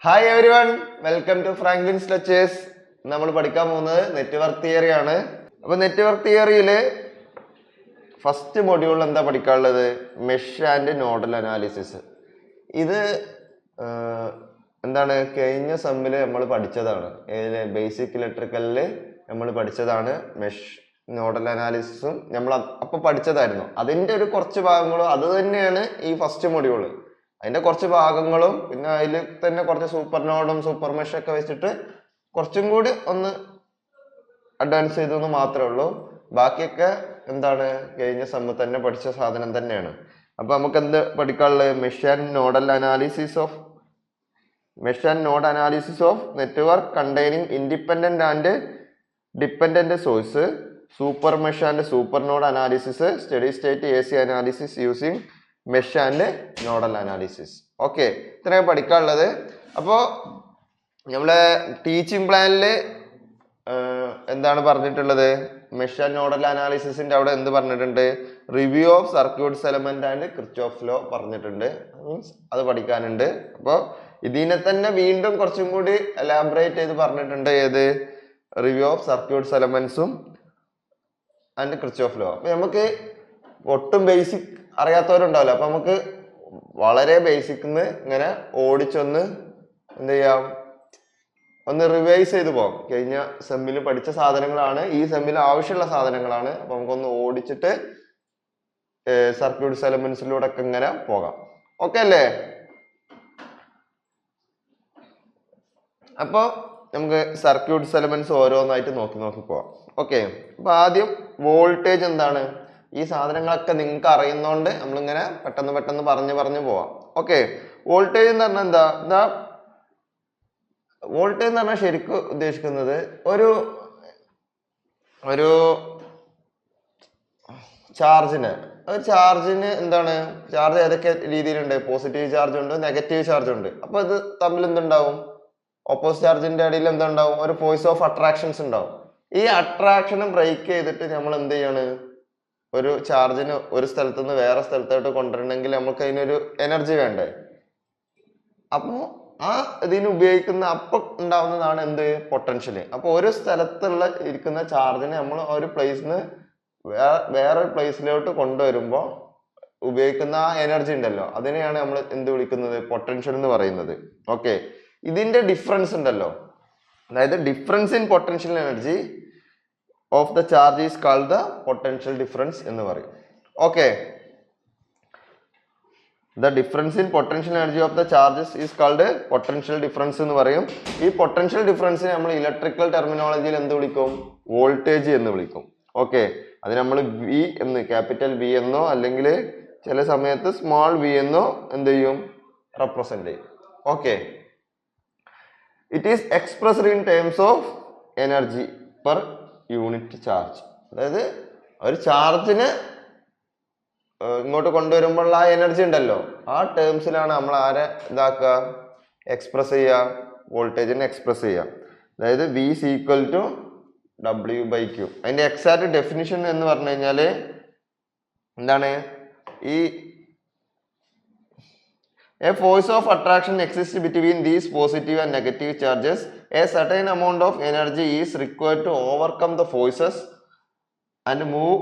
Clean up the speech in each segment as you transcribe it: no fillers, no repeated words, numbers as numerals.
Hi everyone, welcome to Franklin's lectures. നമ്മൾ പഠിക്കാൻ പോകുന്നത് നെറ്റ്വർക്ക് തിയറി ആണ്. അപ്പൊ നെറ്റ്വർക്ക് തിയറിയില് ഫസ്റ്റ് മൊഡ്യൂളിൽ എന്താ പഠിക്കാനുള്ളത്? Mesh and nodal analysis. ഇത് എന്താണ് കഴിഞ്ഞ സെമ്മില് നമ്മൾ പഠിച്ചതാണ്. ബേസിക് ഇലക്ട്രിക്കലില് നമ്മൾ പഠിച്ചതാണ് മെഷ് നോഡൽ അനാലിസിസും നമ്മൾ അപ്പൊ പഠിച്ചതായിരുന്നു. അതിന്റെ ഒരു കുറച്ച് ഭാഗങ്ങളും അത് തന്നെയാണ് ഈ ഫസ്റ്റ് മൊഡ്യൂള്. അതിന്റെ കുറച്ച് ഭാഗങ്ങളും പിന്നെ അതിൽ തന്നെ കുറച്ച് സൂപ്പർ നോഡും സൂപ്പർ മെഷ് ഒക്കെ വെച്ചിട്ട് കുറച്ചും കൂടി ഒന്ന് അഡ്വാൻസ് ചെയ്തെന്ന് മാത്രമേ ഉള്ളൂ. ബാക്കിയൊക്കെ എന്താണ് കഴിഞ്ഞ സെമ്മിൽ തന്നെ പഠിച്ച സാധനം തന്നെയാണ്. അപ്പൊ നമുക്ക് എന്ത് പഠിക്കാനുള്ളത്? Mesh and node analysis of network containing independent and dependent source, super mesh and super node analysis, steady state AC analysis using mesh and nodal analysis. Okay, ഇത്രയും പഠിക്കാനുള്ളത്. അപ്പോൾ നമ്മളെ ടീച്ചിങ് പ്ലാനിൽ എന്താണ് പറഞ്ഞിട്ടുള്ളത്? മെഷ് ആൻഡ് നോഡൽ അനാലിസിസിന്റെ അവിടെ എന്ത് പറഞ്ഞിട്ടുണ്ട്? Review of circuits element and Kirchhoff law പറഞ്ഞിട്ടുണ്ട്. മീൻസ് അത് പഠിക്കാനുണ്ട്. അപ്പോൾ ഇതിനെ തന്നെ വീണ്ടും കുറച്ചും കൂടി എലാബറേറ്റ് ചെയ്ത് പറഞ്ഞിട്ടുണ്ട്. ഏത്? റിവ്യൂ ഓഫ് സർക്യൂട്ട്സ് എലമെന്റ്സും ആൻഡ് കിർച്ചോഫ് ലോ. അപ്പൊ നമുക്ക് ഒട്ടും ബേസിക് അറിയാത്തവരുണ്ടാവില്ല. അപ്പൊ നമുക്ക് വളരെ ബേസിക് ഇങ്ങനെ ഓടിച്ചൊന്ന് എന്ത് ചെയ്യാം, ഒന്ന് റിവൈസ് ചെയ്ത് പോകാം. കഴിഞ്ഞ സെമ്മിൽ പഠിച്ച സാധനങ്ങളാണ്, ഈ സെമ്മിൽ ആവശ്യമുള്ള സാധനങ്ങളാണ്. അപ്പൊ നമുക്കൊന്ന് ഓടിച്ചിട്ട് സർക്യൂട്ട്സ് എലമെന്റ്സിലൂടെ ഒക്കെ ഇങ്ങനെ പോകാം. ഓക്കെ അല്ലേ? അപ്പൊ നമുക്ക് സർക്യൂട്ട്സ് എലമെന്റ്സ് ഓരോന്നായിട്ട് നോക്കി പോവാം. ഓക്കെ, അപ്പൊ ആദ്യം വോൾട്ടേജ് എന്താണ്? ഈ സാധനങ്ങളൊക്കെ നിങ്ങൾക്ക് അറിയുന്നോണ്ട് നമ്മളിങ്ങനെ പെട്ടെന്ന് പറഞ്ഞു പോവാം. ഓക്കെ, വോൾട്ടേജ് എന്ന് പറഞ്ഞാൽ എന്താ? വോൾട്ടേജ് എന്ന് പറഞ്ഞാൽ ശരിക്കും ഉദ്ദേശിക്കുന്നത് ഒരു ചാർജിന് എന്താണ്? ചാർജ് ഏതൊക്കെ രീതിയിലുണ്ട്? പോസിറ്റീവ് ചാർജ് ഉണ്ട്, നെഗറ്റീവ് ചാർജ് ഉണ്ട്. അപ്പൊ ഇത് തമ്മിൽ എന്തുണ്ടാവും? ഓപ്പോസിറ്റ് ചാർജിന്റെ ഇടയിൽ എന്തുണ്ടാവും? ഒരു ഫോഴ്സ് ഓഫ് അട്രാക്ഷൻസ് ഉണ്ടാവും. ഈ അട്രാക്ഷനെ ബ്രേക്ക് ചെയ്തിട്ട് നമ്മൾ എന്ത് ചെയ്യാണ്? ഒരു ചാർജിന് ഒരു സ്ഥലത്ത് നിന്ന് വേറെ സ്ഥലത്തോട്ട് കൊണ്ടുവരണമെങ്കിൽ നമുക്ക് അതിനൊരു എനർജി വേണ്ടേ? അപ്പോ ആ ഇതിന് ഉപയോഗിക്കുന്ന അപ്പൊ ഉണ്ടാവുന്നതാണ് എന്ത്? പൊട്ടൻഷ്യല്. അപ്പൊ ഒരു സ്ഥലത്തുള്ള ഇരിക്കുന്ന ചാർജിനെ നമ്മൾ ഒരു പ്ലേസിന് വേറെ പ്ലേസിലോട്ട് കൊണ്ടുവരുമ്പോൾ ഉപയോഗിക്കുന്ന ആ എനർജി ഉണ്ടല്ലോ, അതിനെയാണ് നമ്മൾ എന്ത് വിളിക്കുന്നത്? പൊട്ടൻഷ്യൽ എന്ന് പറയുന്നത്. ഓക്കെ, ഇതിന്റെ ഡിഫറൻസ് ഉണ്ടല്ലോ, അതായത് difference in potential energy of the charge is called the potential difference എന്ന് പറയും. Okay, the difference in potential energy of the charges is called potential difference എന്ന് പറയും. ഈ പൊട്ടൻഷ്യൽ ഡിഫറൻസിനെ നമ്മൾ ഇലക്ട്രിക്കൽ ടെർമിനോളജിയിൽ എന്ത് വിളിക്കും? വോൾട്ടേജ് എന്ന് വിളിക്കും. ഓക്കെ, അത് നമ്മൾ വി എന്ന്, ക്യാപിറ്റൽ വി എന്നോ അല്ലെങ്കിൽ ചില സമയത്ത് സ്മോൾ വി എന്നോ എന്ത് ചെയ്യും? റെപ്രസെന്റ് ചെയ്യും. Okay, it is expressed in terms of energy per unit charge. അതായത് ഒരു ചാർജിന് ഇങ്ങോട്ട് കൊണ്ടുവരുമ്പോൾ ആ എനർജി ഉണ്ടല്ലോ, ആ ടേംസിലാണ് നമ്മൾ ആരെ ഇതാക്കുക? എക്സ്പ്രസ് ചെയ്യുക, വോൾട്ടേജിനെ എക്സ്പ്രസ് ചെയ്യുക. അതായത് V is equal to W/Q. അതിന്റെ എക്സാക്ട് ഡെഫിനിഷൻ എന്ന് പറഞ്ഞു കഴിഞ്ഞാല് എന്താണ്? ഈ A force of attraction exists between these positive and negative charges. A certain amount of energy is required to overcome the forces and move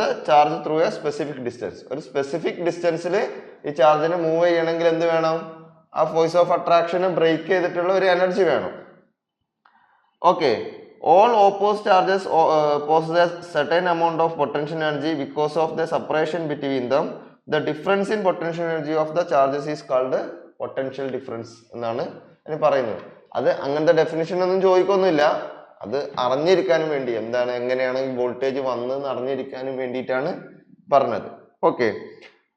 the charge through a specific distance. ഒരു specific ഡിസ്റ്റൻസിൽ ഈ ചാർജിനെ move ചെയ്യണമെങ്കിൽ എന്ത് വേണം? ആ force of അട്രാക്ഷനെ break ചെയ്തിട്ടുള്ള ഒരു energy വേണം. Okay, all opposite charges possess certain amount of potential energy because of the separation between them. The difference in potential energy of the charges is called potential difference എന്നാണ് അതിന് പറയുന്നത്. അത് അങ്ങനത്തെ definition ഒന്നും ചോദിക്കൊന്നുമില്ല, അത് അറിഞ്ഞിരിക്കാനും വേണ്ടി, എന്താണ് എങ്ങനെയാണ് ഈ വോൾട്ടേജ് വന്നതെന്ന് അറിഞ്ഞിരിക്കാനും വേണ്ടിയിട്ടാണ് പറഞ്ഞത്. ഓക്കെ,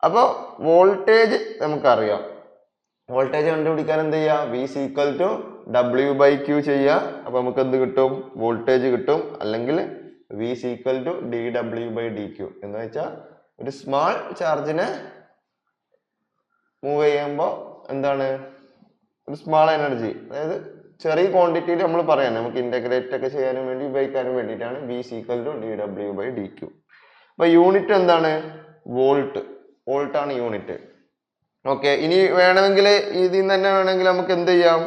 അപ്പോൾ വോൾട്ടേജ് നമുക്കറിയാം. വോൾട്ടേജ് കണ്ടുപിടിക്കാൻ എന്ത് ചെയ്യുക? V is equal to W/Q ചെയ്യുക. അപ്പൊ നമുക്ക് എന്ത് കിട്ടും? വോൾട്ടേജ് കിട്ടും. അല്ലെങ്കിൽ V is equal to dW/dQ എന്ന് വെച്ചാൽ ഒരു സ്മാൾ ചാർജിനെ മൂവ് ചെയ്യുമ്പോൾ എന്താണ്? ഒരു സ്മാൾ എനർജി, അതായത് ചെറിയ ക്വാണ്ടിറ്റിയിൽ നമ്മൾ പറയാം, നമുക്ക് ഇന്റഗ്രേറ്റ് ഒക്കെ ചെയ്യാനും വേണ്ടി ഉപയോഗിക്കാനും വേണ്ടിയിട്ടാണ് V is equal to dW/dQ. അപ്പൊ യൂണിറ്റ് എന്താണ്? വോൾട്ട്. വോൾട്ട് ആണ് യൂണിറ്റ്. ഓക്കെ, ഇനി വേണമെങ്കിൽ ഇതിൽ നിന്ന് തന്നെ വേണമെങ്കിൽ നമുക്ക് എന്ത് ചെയ്യാം,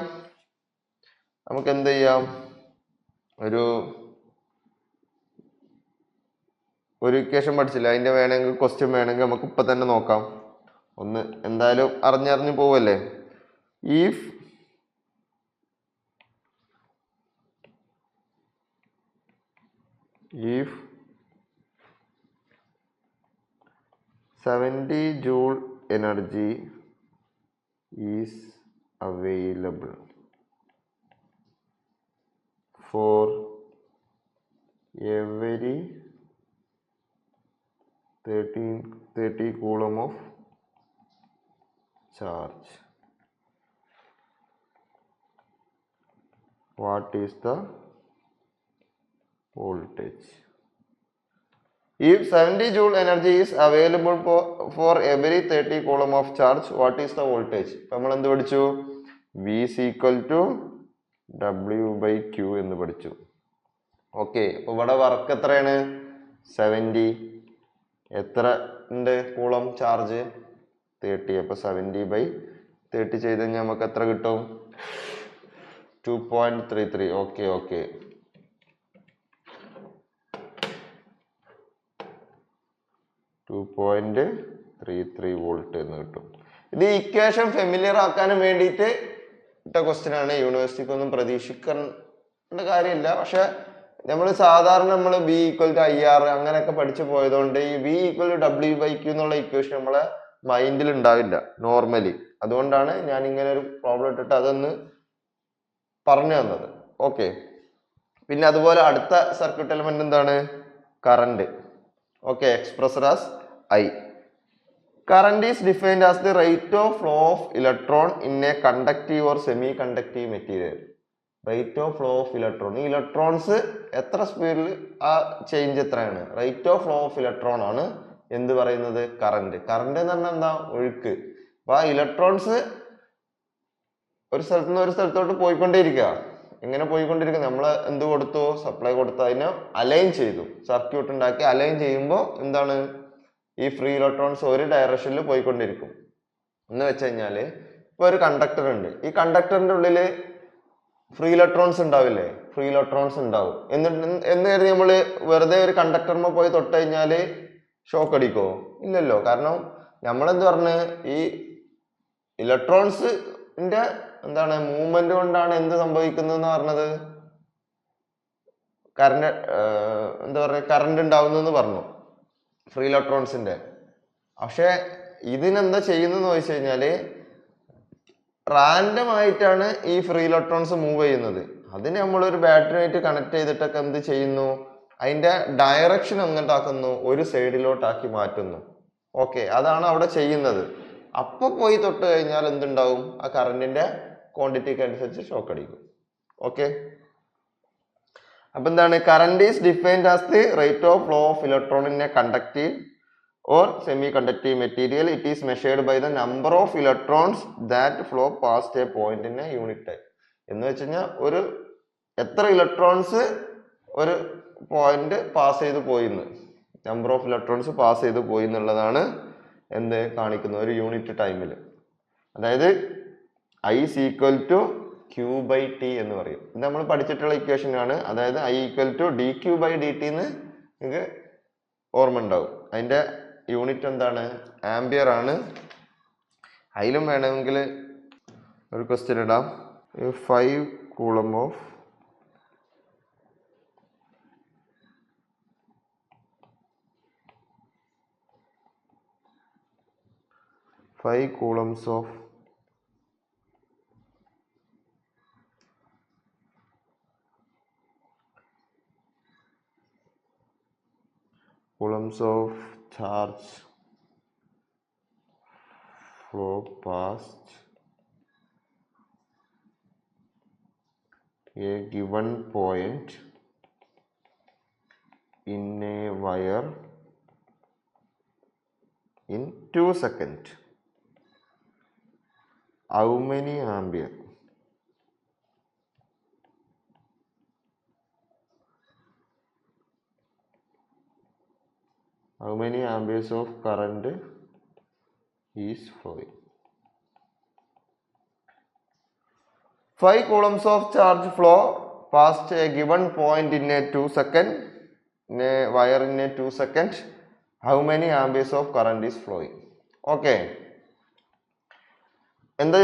ഒരു ഇക്വേഷൻ പഠിച്ചില്ല, അതിന്റെ വേണമെങ്കിൽ ക്വസ്റ്റ്യൻ വേണമെങ്കിൽ നമുക്ക് ഇപ്പൊ തന്നെ നോക്കാം. ഒന്ന് എന്തായാലും അറിഞ്ഞറിഞ്ഞു പോവല്ലേ. if 70 joule energy is available for every 30 coulomb of charge, what is the voltage? If 70 joule energy is available for every 30 coulomb of charge, what is the voltage? നമ്മൾ എന്ത് പഠിച്ചു? V is equal to W by Q എന്ന് പഠിച്ചു. Okay, അപ്പൊ ഇവിടെ work എത്രയാണ്? 70. എത്ര ഉണ്ട് കൂളം ചാർജ്? 30. അപ്പൊ 70 by 30 ചെയ്ത് കഴിഞ്ഞാൽ നമുക്ക് എത്ര കിട്ടും? 2.33. ഓക്കെ, 2.33 വോൾട്ട് എന്ന് കിട്ടും. ഇത് ഇക്വേഷൻ ഫെമിലിയർ ആക്കാനും വേണ്ടിയിട്ട് ഇട്ട ക്വസ്റ്റ്യൻ ആണ്. യൂണിവേഴ്സിറ്റിക്കൊന്നും പ്രതീക്ഷിക്കേണ്ട കാര്യമില്ല. പക്ഷെ നമ്മൾ സാധാരണ നമ്മൾ ബി ഈക്വൽ ടു IR അങ്ങനെയൊക്കെ പഠിച്ചു പോയതുകൊണ്ട് ഈ ബി ഈക്വൽ ടു W/Q എന്നുള്ള ഇക്വേഷൻ നമ്മളെ മൈൻഡിൽ ഉണ്ടാവില്ല നോർമലി. അതുകൊണ്ടാണ് ഞാൻ ഇങ്ങനെ ഒരു പ്രോബ്ലം ഇട്ടിട്ട് അതൊന്ന് പറഞ്ഞു തന്നത്. ഓക്കെ, പിന്നെ അതുപോലെ അടുത്ത സർക്യൂട്ട് എലമെന്റ് എന്താണ്? Current. Okay, expressed as I. Current is defined as the rate of flow of electron in a conductive or semi-conductive material. Rate of flow of electron. ഈ ഇലക്ട്രോൺസ് എത്ര സ്പീഡിൽ ആ ചേഞ്ച് എത്രയാണ്? Rate of flow of electron ആണ് എന്ത് പറയുന്നത്? Current. Current എന്ന് പറഞ്ഞാൽ എന്താ? ഒഴുക്ക്. അപ്പൊ ആ ഇലക്ട്രോൺസ് ഒരു സ്ഥലത്ത് നിന്ന് ഒരു സ്ഥലത്തോട്ട് പോയിക്കൊണ്ടേയിരിക്കുക. എങ്ങനെ പോയിക്കൊണ്ടിരിക്കുക? നമ്മൾ എന്ത് കൊടുത്തു? സപ്ലൈ കൊടുത്തു, അതിനെ അലൈൻ ചെയ്തു, സർക്യൂട്ട് ഉണ്ടാക്കി അലൈൻ ചെയ്യുമ്പോൾ എന്താണ്? ഈ ഫ്രീ ഇലക്ട്രോൺസ് ഒരു ഡയറക്ഷനിൽ പോയിക്കൊണ്ടിരിക്കും. എന്ന് വെച്ച് കഴിഞ്ഞാല് ഇപ്പൊ ഒരു കണ്ടക്ടർ ഉണ്ട്. ഈ കണ്ടക്ടറിന്റെ ഉള്ളില് ഫ്രീ ഇലക്ട്രോൺസ് ഉണ്ടാവില്ലേ? ഫ്രീ ഇലക്ട്രോൺസ് ഉണ്ടാവും. എന്ന് കരുതി നമ്മള് വെറുതെ ഒരു കണ്ടക്ടറിന് പോയി തൊട്ട് കഴിഞ്ഞാല് ഷോക്ക് അടിക്കോ? ഇല്ലല്ലോ. കാരണം നമ്മളെന്ത് പറഞ്ഞ് ഈ ഇലക്ട്രോൺസിന്റെ എന്താണ് മൂവ്മെന്റ് കൊണ്ടാണ് എന്ത് സംഭവിക്കുന്നതെന്ന് പറഞ്ഞത്? കറണ്ട് എന്താ പറയുക, കറണ്ട് ഉണ്ടാവുന്നെന്ന് പറഞ്ഞു ഫ്രീ ഇലക്ട്രോൺസിന്റെ. പക്ഷെ ഇതിനെന്താ ചെയ്യുന്നതെന്ന് ചോദിച്ചു കഴിഞ്ഞാല് റാൻഡം ആയിട്ടാണ് ഈ ഫ്രീ ഇലക്ട്രോൺസ് മൂവ് ചെയ്യുന്നത്. അതിന് നമ്മളൊരു ബാറ്ററി ആയിട്ട് കണക്ട് ചെയ്തിട്ടൊക്കെ എന്ത് ചെയ്യുന്നു? അതിന്റെ ഡയറക്ഷൻ എങ്ങോട്ടാക്കുന്നു? ഒരു സൈഡിലോട്ടാക്കി മാറ്റുന്നു. ഓക്കെ, അതാണ് അവിടെ ചെയ്യുന്നത്. അപ്പൊ പോയി തൊട്ട് കഴിഞ്ഞാൽ എന്തുണ്ടാവും? ആ കറണ്ടിന്റെ ക്വാണ്ടിറ്റിക്ക് അനുസരിച്ച് ഷോക്ക് അടിക്കും. ഓക്കെ, അപ്പൊ എന്താണ്? Current is defined as the rate of flow of electron in A conductive or semi-conductive material. It is measured by the number of electrons that flow past a point in a unit time. എന്ന് വെച്ച് കഴിഞ്ഞാൽ ഒരു എത്ര electrons ഒരു point pass ചെയ്ത് പോയിന്ന്, number of electrons pass ചെയ്ത് പോയി എന്നുള്ളതാണ് എന്ത് കാണിക്കുന്നത് ഒരു യൂണിറ്റ് ടൈമിൽ. അതായത് I is equal to Q/T എന്ന് പറയും. ഇത് നമ്മൾ പഠിച്ചിട്ടുള്ള ഇക്വേഷൻ ആണ്. അതായത് I equal to dQ/dt എന്ന് നിങ്ങൾക്ക് ഓർമ്മ ഉണ്ടാവും. അതിന്റെ യൂണിറ്റ് എന്താണ്? ആംബിയർ ആണ്. അതിലും വേണമെങ്കിൽ ഒരു ക്വസ്റ്റ്യൻ ഇടാം. 5 coulomb of coulombs of charge flow past a given point in a wire in 2 seconds. How many ampere? How many amperes of current is flowing? 5 coulombs of charge flow past a given point in a 2 second in a wire in a 2 second. How many amperes of current is flowing? Okay. എന്താ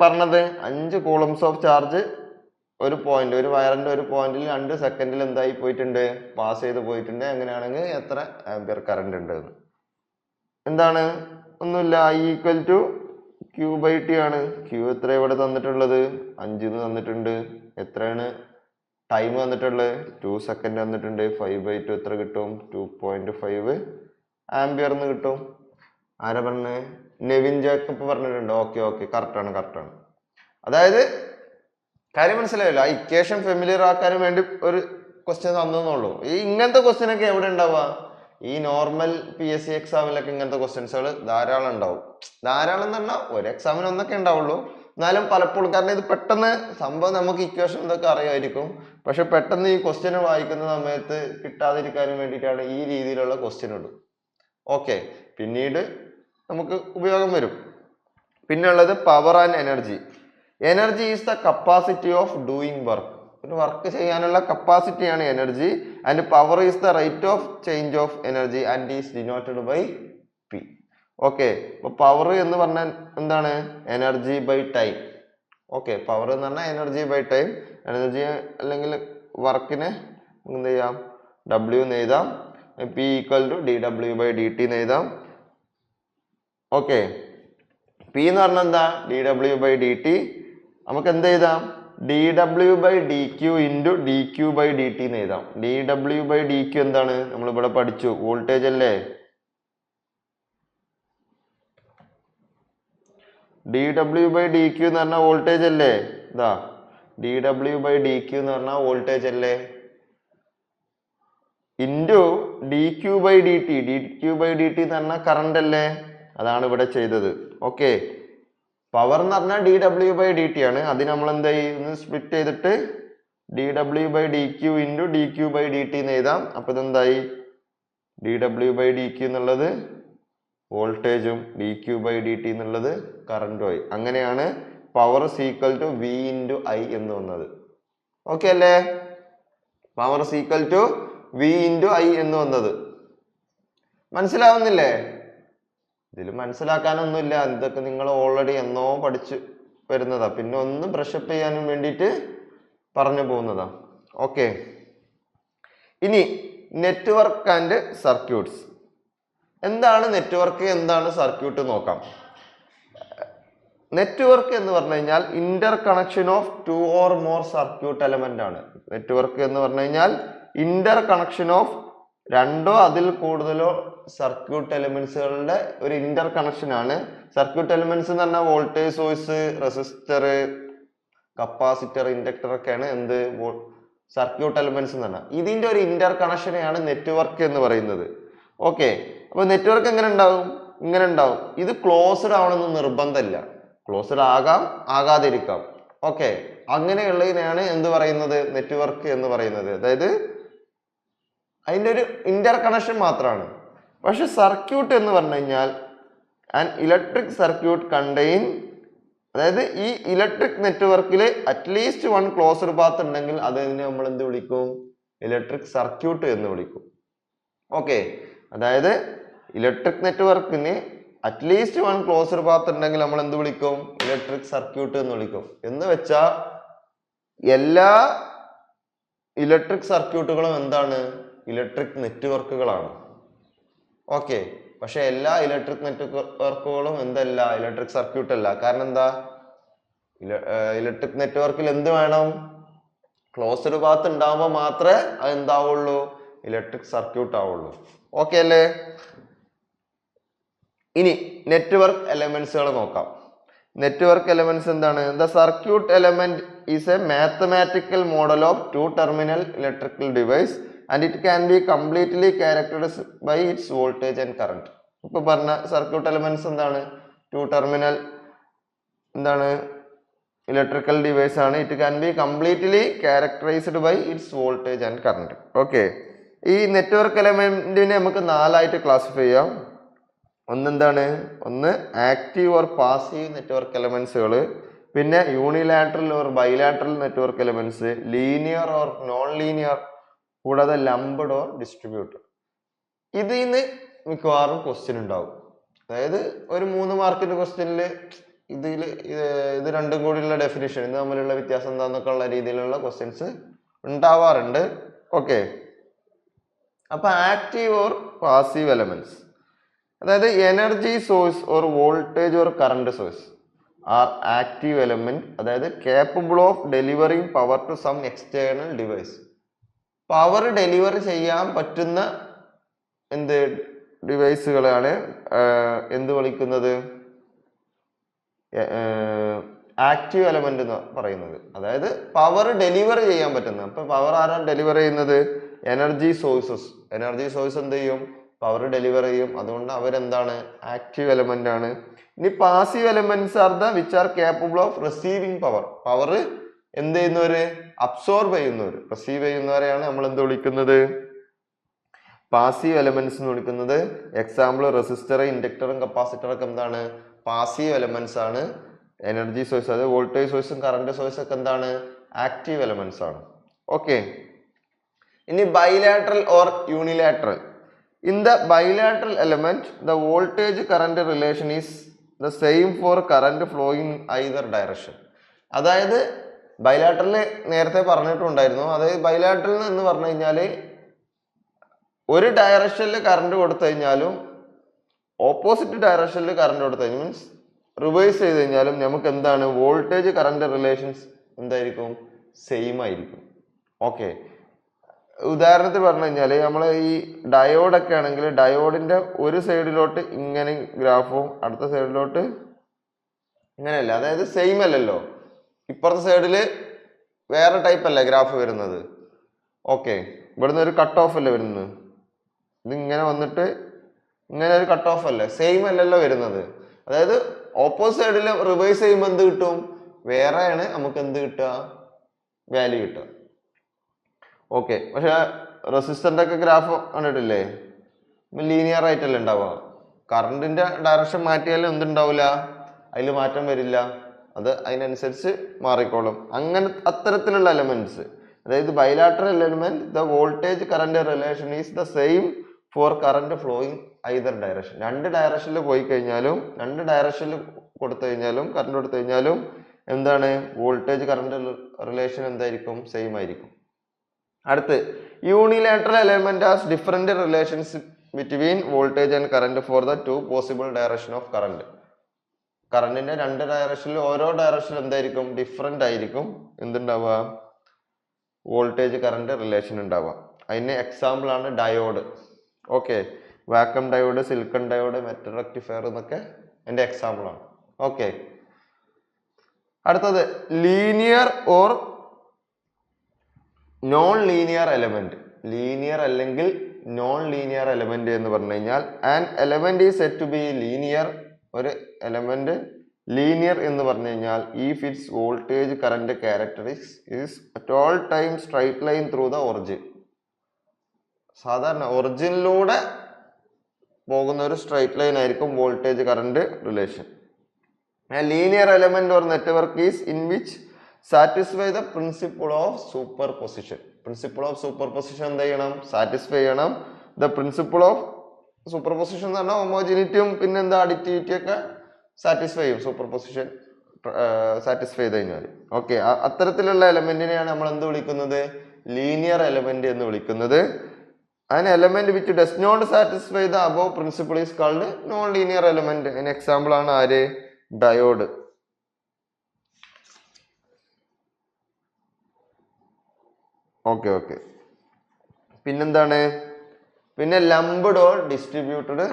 പറഞ്ഞത് 5 coulombs of charge ഒരു point, ഒരു വയറിന്റെ ഒരു പോയിന്റിൽ 2 സെക്കൻഡിൽ എന്തായി പോയിട്ടുണ്ട്, പാസ് ചെയ്ത് പോയിട്ടുണ്ട്. അങ്ങനെയാണെങ്കിൽ എത്ര ആംപിയർ കറണ്ട് ഉണ്ട്? എന്താണ്? ഒന്നുമില്ല, I ഈക്വൽ ടു Q/T ആണ്. Q എത്ര ഇവിടെ തന്നിട്ടുള്ളത്? 5 തന്നിട്ടുണ്ട്. എത്രയാണ് ടൈം തന്നിട്ടുള്ളത്? 2 സെക്കൻഡ് തന്നിട്ടുണ്ട്. 5/2 എത്ര കിട്ടും? 2.5 ആംപിയർ എന്ന് കിട്ടും. ആരാ പറഞ്ഞേ? നെവിൻ ജേക്കബ് പറഞ്ഞിട്ടുണ്ട്. ഓക്കെ, കറക്റ്റാണ്. അതായത് കാര്യം മനസ്സിലായല്ലോ. ആ ഇക്വേഷൻ ഫെമിലിയർ ആക്കാനും വേണ്ടി ഒരു ക്വസ്റ്റ്യൻ തന്നോളൂ. ഈ ഇങ്ങനത്തെ ക്വസ്റ്റ്യൻ ഒക്കെ എവിടെ ഉണ്ടാവുക? ഈ നോർമൽ PSC എക്സാമിലൊക്കെ ഇങ്ങനത്തെ ക്വസ്റ്റ്യൻസുകൾ ധാരാളം ഉണ്ടാവും. ധാരാളം എന്ന് പറഞ്ഞാൽ ഒരു എക്സാമിന് ഒന്നൊക്കെ ഉണ്ടാവുള്ളൂ. എന്നാലും പലപ്പോഴും, കാരണം ഇത് പെട്ടെന്ന് സംഭവം നമുക്ക് ഇക്വേഷൻ ഇതൊക്കെ അറിയായിരിക്കും, പക്ഷെ പെട്ടെന്ന് ഈ ക്വസ്റ്റ്യൻ വായിക്കുന്ന സമയത്ത് കിട്ടാതിരിക്കാനും വേണ്ടിയിട്ടാണ് ഈ രീതിയിലുള്ള ക്വസ്റ്റ്യൻ ഇടും. ഓക്കെ, പിന്നീട് നമുക്ക് ഉപയോഗം വരും. പിന്നുള്ളത് power and energy. Energy is the capacity of doing work. ഒരു വർക്ക് ചെയ്യാനുള്ള കപ്പാസിറ്റിയാണ് energy. And power is the rate of change of energy and is denoted by P. Okay, അപ്പൊ പവർ എന്ന് പറഞ്ഞാൽ എന്താണ്? Energy by time. Okay, power എന്ന് പറഞ്ഞാൽ energy by time. Energy അല്ലെങ്കിൽ വർക്കിനെ എന്ത് ചെയ്യാം? W എന്ന് എഴുതാം. P ഈക്വൽ ടു dW/dt എന്ന് എഴുതാം. ഓക്കെ, P എന്ന് പറഞ്ഞാൽ എന്താ? dW/dt. നമുക്ക് എന്ത് എഴുതാം? dW/dq ഇൻറ്റു dQ/dt എന്ന് എഴുതാം. dW/dq എന്താണ്? നമ്മൾ ഇവിടെ പഠിച്ചു, വോൾട്ടേജ് അല്ലേ? dW/dq എന്ന് പറഞ്ഞാൽ വോൾട്ടേജ് അല്ലേ? ഇതാ dW/dq എന്ന് പറഞ്ഞാൽ വോൾട്ടേജ് അല്ലേ? Into dQ/dt. dQ/dt എന്ന് പറഞ്ഞാൽ കറണ്ട് അല്ലേ? അതാണ് ഇവിടെ ചെയ്തത്. ഓക്കെ, പവർ എന്ന് പറഞ്ഞാൽ dW/dt ആണ്. അതിന് നമ്മൾ എന്താ ഒന്ന് സ്പ്ലിറ്റ് ചെയ്തിട്ട് dW/dq ഇൻറ്റു dQ/dt എന്ന് എഴുതാം. അപ്പൊ ഇതെന്തായി? dW/dq എന്നുള്ളത് വോൾട്ടേജും dQ/dt എന്നുള്ളത് കറണ്ടുമായി. അങ്ങനെയാണ് power equal to V into I എന്ന് വന്നത്. ഓക്കെ അല്ലേ? Power equal to V into I എന്ന് വന്നത് മനസ്സിലാവുന്നില്ലേ? ഇതിൽ മനസ്സിലാക്കാനൊന്നുമില്ല. ഇതൊക്കെ നിങ്ങൾ ഓൾറെഡി എന്നോ പഠിച്ചു വരുന്നതാ. പിന്നെ ഒന്ന് ബ്രഷപ്പ് ചെയ്യാനും വേണ്ടിയിട്ട് പറഞ്ഞു പോകുന്നതാ. ഓക്കെ, ഇനി നെറ്റ്വർക്ക് ആൻഡ് സർക്യൂട്ട്സ്. എന്താണ് നെറ്റ്വർക്ക്, എന്താണ് സർക്യൂട്ട് നോക്കാം. നെറ്റ്വർക്ക് എന്ന് പറഞ്ഞു കഴിഞ്ഞാൽ Inter connection of 2 or more circuit element ആണ്. നെറ്റ്വർക്ക് എന്ന് പറഞ്ഞു കഴിഞ്ഞാൽ ഇന്റർ കണക്ഷൻ ഓഫ് 2 അതിൽ കൂടുതലോ സർക്യൂട്ട് എലിമെന്റ്സുകളുടെ ഒരു ഇന്റർ കണക്ഷൻ ആണ്. സർക്യൂട്ട് എലിമെന്റ്സ് എന്ന് പറഞ്ഞാൽ voltage source, resistor, capacitor, inductor ഒക്കെയാണ് എന്ത് സർക്യൂട്ട് എലിമെന്റ്സ് എന്ന് പറഞ്ഞാൽ. ഇതിന്റെ ഒരു ഇന്റർ കണക്ഷനെയാണ് നെറ്റ്വർക്ക് എന്ന് പറയുന്നത്. ഓക്കെ, അപ്പൊ നെറ്റ്വർക്ക് എങ്ങനെ ഉണ്ടാവും? ഇങ്ങനെ ഉണ്ടാവും. ഇത് ക്ലോസ്ഡ് ആവണമെന്ന് നിർബന്ധമില്ല. ക്ലോസ്ഡ് ആകാം, ആകാതിരിക്കാം. ഓക്കെ, അങ്ങനെയുള്ളതിനെയാണ് എന്ത് പറയുന്നത്? നെറ്റ്വർക്ക് എന്ന് പറയുന്നത്. അതായത് അതിൻ്റെ ഒരു ഇന്റർ കണക്ഷൻ മാത്രമാണ്. പക്ഷെ സർക്യൂട്ട് എന്ന് പറഞ്ഞു കഴിഞ്ഞാൽ ആൻ ഇലക്ട്രിക് സർക്യൂട്ട് കണ്ടെയ്ൻ, അതായത് ഈ ഇലക്ട്രിക് നെറ്റ്വർക്കിൽ അറ്റ്ലീസ്റ്റ് 1 ക്ലോസ്ഡ് പാത്ത് ഉണ്ടെങ്കിൽ അതിനെ നമ്മൾ എന്ത് വിളിക്കും? ഇലക്ട്രിക് സർക്യൂട്ട് എന്ന് വിളിക്കും. ഓക്കെ, അതായത് ഇലക്ട്രിക് നെറ്റ്വർക്കിന് അറ്റ്ലീസ്റ്റ് 1 ക്ലോസ്ഡ് പാത്ത് ഉണ്ടെങ്കിൽ നമ്മൾ എന്ത് വിളിക്കും? ഇലക്ട്രിക് സർക്യൂട്ട് എന്ന് വിളിക്കും. എന്ന് വെച്ചാൽ എല്ലാ ഇലക്ട്രിക് സർക്യൂട്ടുകളും എന്താണ്? ഇലക്ട്രിക് നെറ്റ്വർക്കുകളാണ്. ഓക്കെ, പക്ഷെ എല്ലാ ഇലക്ട്രിക് നെറ്റ്വർക്കുകളും എന്തല്ല? ഇലക്ട്രിക് സർക്യൂട്ട് അല്ല. കാരണം എന്താ? ഇലക്ട്രിക് നെറ്റ്വർക്കിൽ എന്ത് വേണം? ക്ലോസ്ഡ് പാത്ത് ഉണ്ടാവുമ്പോൾ മാത്രമേ അത് എന്താവുള്ളൂ? ഇലക്ട്രിക് സർക്യൂട്ട് ആവുള്ളൂ. ഓക്കെ അല്ലേ? ഇനി നെറ്റ്വർക്ക് എലമെന്റ്സുകൾ നോക്കാം. നെറ്റ്വർക്ക് എലമെന്റ്സ് എന്താണ്? The circuit element is A mathematical model of 2 terminal electrical device and it can be completely characterized by its voltage and current. ഇപ്പൊ പറഞ്ഞ സർക്യൂട്ട് എലമെന്റ്സ് എന്താണ്? 2 terminal എന്താണ്? Electrical device ആണ്. It can be completely characterized by its voltage and current. Okay, ഈ network എലമെന്റിനെ നമുക്ക് 4 ആയിട്ട് classify ചെയ്യാം. ഒന്നെന്താണ്? ഒന്ന് ആക്റ്റീവ് ഓർ പാസീവ് നെറ്റ്വർക്ക് എലമെന്റ്സുകൾ, പിന്നെ unilateral or bilateral network elements, linear or non linear, കൂടാതെ ലംബഡ് ഓർ ഡിസ്ട്രിബ്യൂട്ടഡ്. ഇതിൽ നിന്ന് മിക്കവാറും ക്വസ്റ്റ്യൻ ഉണ്ടാവും. അതായത് ഒരു 3 മാർക്കിന്റെ ക്വസ്റ്റ്യനിൽ ഇത് രണ്ടും കൂടിയുള്ള ഡെഫിനിഷൻ, ഇത് തമ്മിലുള്ള വ്യത്യാസം എന്താന്നൊക്കെ ഉള്ള രീതിയിലുള്ള ക്വസ്റ്റ്യൻസ് ഉണ്ടാവാറുണ്ട്. ഓക്കെ, അപ്പൊ ആക്റ്റീവ് ഓർ പാസീവ് എലമെന്റ്സ്, അതായത് energy source or voltage or current source are active element, അതായത് capable of delivering power to some external device. Power delivery ചെയ്യാൻ പറ്റുന്ന ഡിവൈസുകളാണ് എന്ത് വിളിക്കുന്നത്, ആക്റ്റീവ് എലമെന്റ് എന്ന് പറയുന്നത്. അതായത് പവർ ഡെലിവറി ചെയ്യാൻ പറ്റുന്ന, അപ്പൊ പവർ ആരാണ് ഡെലിവർ ചെയ്യുന്നത്, എനർജി സോഴ്സസ്. എനർജി സോഴ്സ് എന്ത് ചെയ്യും, പവർ ഡെലിവർ ചെയ്യും. അതുകൊണ്ട് അവരെന്താണ്, ആക്റ്റീവ് എലമെന്റ് ആണ്. ഇനി passive elements are the which are capable of receiving power. Power എന്ത് ചെയ്യുന്നവര്, അബ്സോർബ് ചെയ്യുന്നവര്, റിസീവ് ചെയ്യുന്നവരെയാണ് നമ്മൾ എന്ത് വിളിക്കുന്നത്, പാസീവ് എലമെന്റ്സ് എന്ന് വിളിക്കുന്നത്. എക്സാമ്പിൾ റെസിസ്റ്റർ, ഇൻഡക്ടറും കപ്പാസിറ്ററും ഒക്കെ എന്താണ്, പാസീവ് എലമെന്റ്സ് ആണ്. എനർജി സോഴ്സ്, അതായത് വോൾട്ടേജ് സോഴ്സും കറണ്ട് സോഴ്സും ഒക്കെ എന്താണ്, ആക്റ്റീവ് എലമെന്റ്സ് ആണ്. ഓക്കെ, ഇനി bilateral or unilateral. In the bilateral element the voltage current relation is the same for current flowing either direction. അതായത് ബൈലാറ്ററൽ നേരത്തെ പറഞ്ഞിട്ടുണ്ടായിരുന്നു. അതായത് ബൈലാറ്ററൽ എന്ന് പറഞ്ഞു കഴിഞ്ഞാൽ ഒരു ഡയറക്ഷനിൽ കറണ്ട് കൊടുത്തു കഴിഞ്ഞാലും ഓപ്പോസിറ്റ് ഡയറക്ഷനിൽ കറണ്ട് കൊടുത്തു കഴിഞ്ഞാൽ, മീൻസ് റിവേഴ്സ് ചെയ്ത് കഴിഞ്ഞാലും നമുക്ക് എന്താണ്, വോൾട്ടേജ് കറണ്ട് റിലേഷൻസ് എന്തായിരിക്കും, സെയിം ആയിരിക്കും. ഓക്കെ, ഉദാഹരണത്തിന് പറഞ്ഞു കഴിഞ്ഞാൽ നമ്മൾ ഈ ഡയോഡൊക്കെ ആണെങ്കിൽ ഡയോഡിന്റെ ഒരു സൈഡിലോട്ട് ഇങ്ങനെ ഗ്രാഫും അടുത്ത സൈഡിലോട്ട് ഇങ്ങനെയല്ല, അതായത് സെയിം അല്ലല്ലോ. ഇപ്പുറത്തെ സൈഡില് വേറെ ടൈപ്പ് അല്ലേ ഗ്രാഫ് വരുന്നത്. ഓക്കെ, ഇവിടുന്ന് ഒരു കട്ട് ഓഫ് അല്ലേ വരുന്നത്, ഇത് ഇങ്ങനെ വന്നിട്ട് ഇങ്ങനെ ഒരു കട്ട് ഓഫ് അല്ലേ, സെയിം അല്ലല്ലോ വരുന്നത്. അതായത് ഓപ്പോസിറ്റ് സൈഡിൽ റിവേഴ്സ് ചെയ്യുമ്പോൾ എന്ത് കിട്ടും, വേറെയാണ് നമുക്ക് എന്ത് കിട്ടുക, വാല്യൂ കിട്ടുക. ഓക്കെ, പക്ഷെ റെസിസ്റ്ററിന്റെ ഒക്കെ ഗ്രാഫ് കണ്ടിട്ടില്ലേ, ലീനിയർ ആയിട്ടല്ലേ ഉണ്ടാവുക. കറണ്ടിന്റെ ഡയറക്ഷൻ മാറ്റിയാലും എന്തുണ്ടാവില്ല, അതിൽ മാറ്റം വരില്ല, അത് അതിനനുസരിച്ച് മാറിക്കോളും. അങ്ങനെ അത്തരത്തിലുള്ള എലമെന്റ്സ്, അതായത് bilateral element the voltage current relation is the same for current flowing either direction. രണ്ട് ഡയറക്ഷനിൽ പോയി കഴിഞ്ഞാലും, രണ്ട് ഡയറക്ഷനിൽ കൊടുത്തു കഴിഞ്ഞാലും, കറണ്ട് കൊടുത്തു കഴിഞ്ഞാലും എന്താണ്, വോൾട്ടേജ് കറണ്ട് റിലേഷൻ എന്തായിരിക്കും, സെയിം ആയിരിക്കും. അടുത്ത് unilateral element has different relations between voltage and current for the two possible direction of current. കറണ്ടിന്റെ രണ്ട് ഡയറക്ഷനിൽ ഓരോ ഡയറക്ഷനിൽ എന്തായിരിക്കും, ഡിഫറെന്റ് ആയിരിക്കും എന്തുണ്ടാവുക, വോൾട്ടേജ് കറണ്ട് റിലേഷൻ ഉണ്ടാവുക. അതിന് എക്സാമ്പിൾ ആണ് diode. Okay, vacuum diode, silicon diode, metal rectifier എന്നൊക്കെ എൻ്റെ എക്സാമ്പിൾ ആണ്. ഓക്കെ, അടുത്തത് linear or non linear element. Linear അല്ലെങ്കിൽ നോൺ ലീനിയർ എലമെന്റ് എന്ന് പറഞ്ഞു കഴിഞ്ഞാൽ an element is said to be linear. ഒരു എലമെന്റ് ലീനിയർ എന്ന് പറഞ്ഞു കഴിഞ്ഞാൽ if its voltage current characteristics is at all times straight line through the origin. സാധാരണ ഒറിജിനിലൂടെ പോകുന്ന ഒരു സ്ട്രൈറ്റ് ലൈൻ ആയിരിക്കും voltage current relation. Linear element or network is in which satisfy the principle of super position. Principle of super position എന്ത് ചെയ്യണം, satisfy ചെയ്യണം. The principle of super position എന്ന് പറഞ്ഞാൽ ഹോമോജിനിറ്റിയും പിന്നെ എന്താ അഡിറ്റിവിറ്റി ഒക്കെ സാറ്റിസ്ഫൈ ചെയ്യും സൂപ്പർ പൊസിഷൻ സാറ്റിസ്ഫൈ ചെയ്ത് കഴിഞ്ഞാൽ. ഓക്കെ, അത്തരത്തിലുള്ള എലമെന്റിനെയാണ് നമ്മൾ എന്ത് വിളിക്കുന്നത്, ലീനിയർ എലമെന്റ് എന്ന് വിളിക്കുന്നത്. An element which does not satisfy the above principle is called non-linear element. An example ആണ് ആര്, ഡയോഡ്. ഓക്കെ ഓക്കെ, പിന്നെന്താണ്, പിന്നെ ലംബ്ഡ് ഓർ ഡിസ്ട്രിബ്യൂട്ടഡ്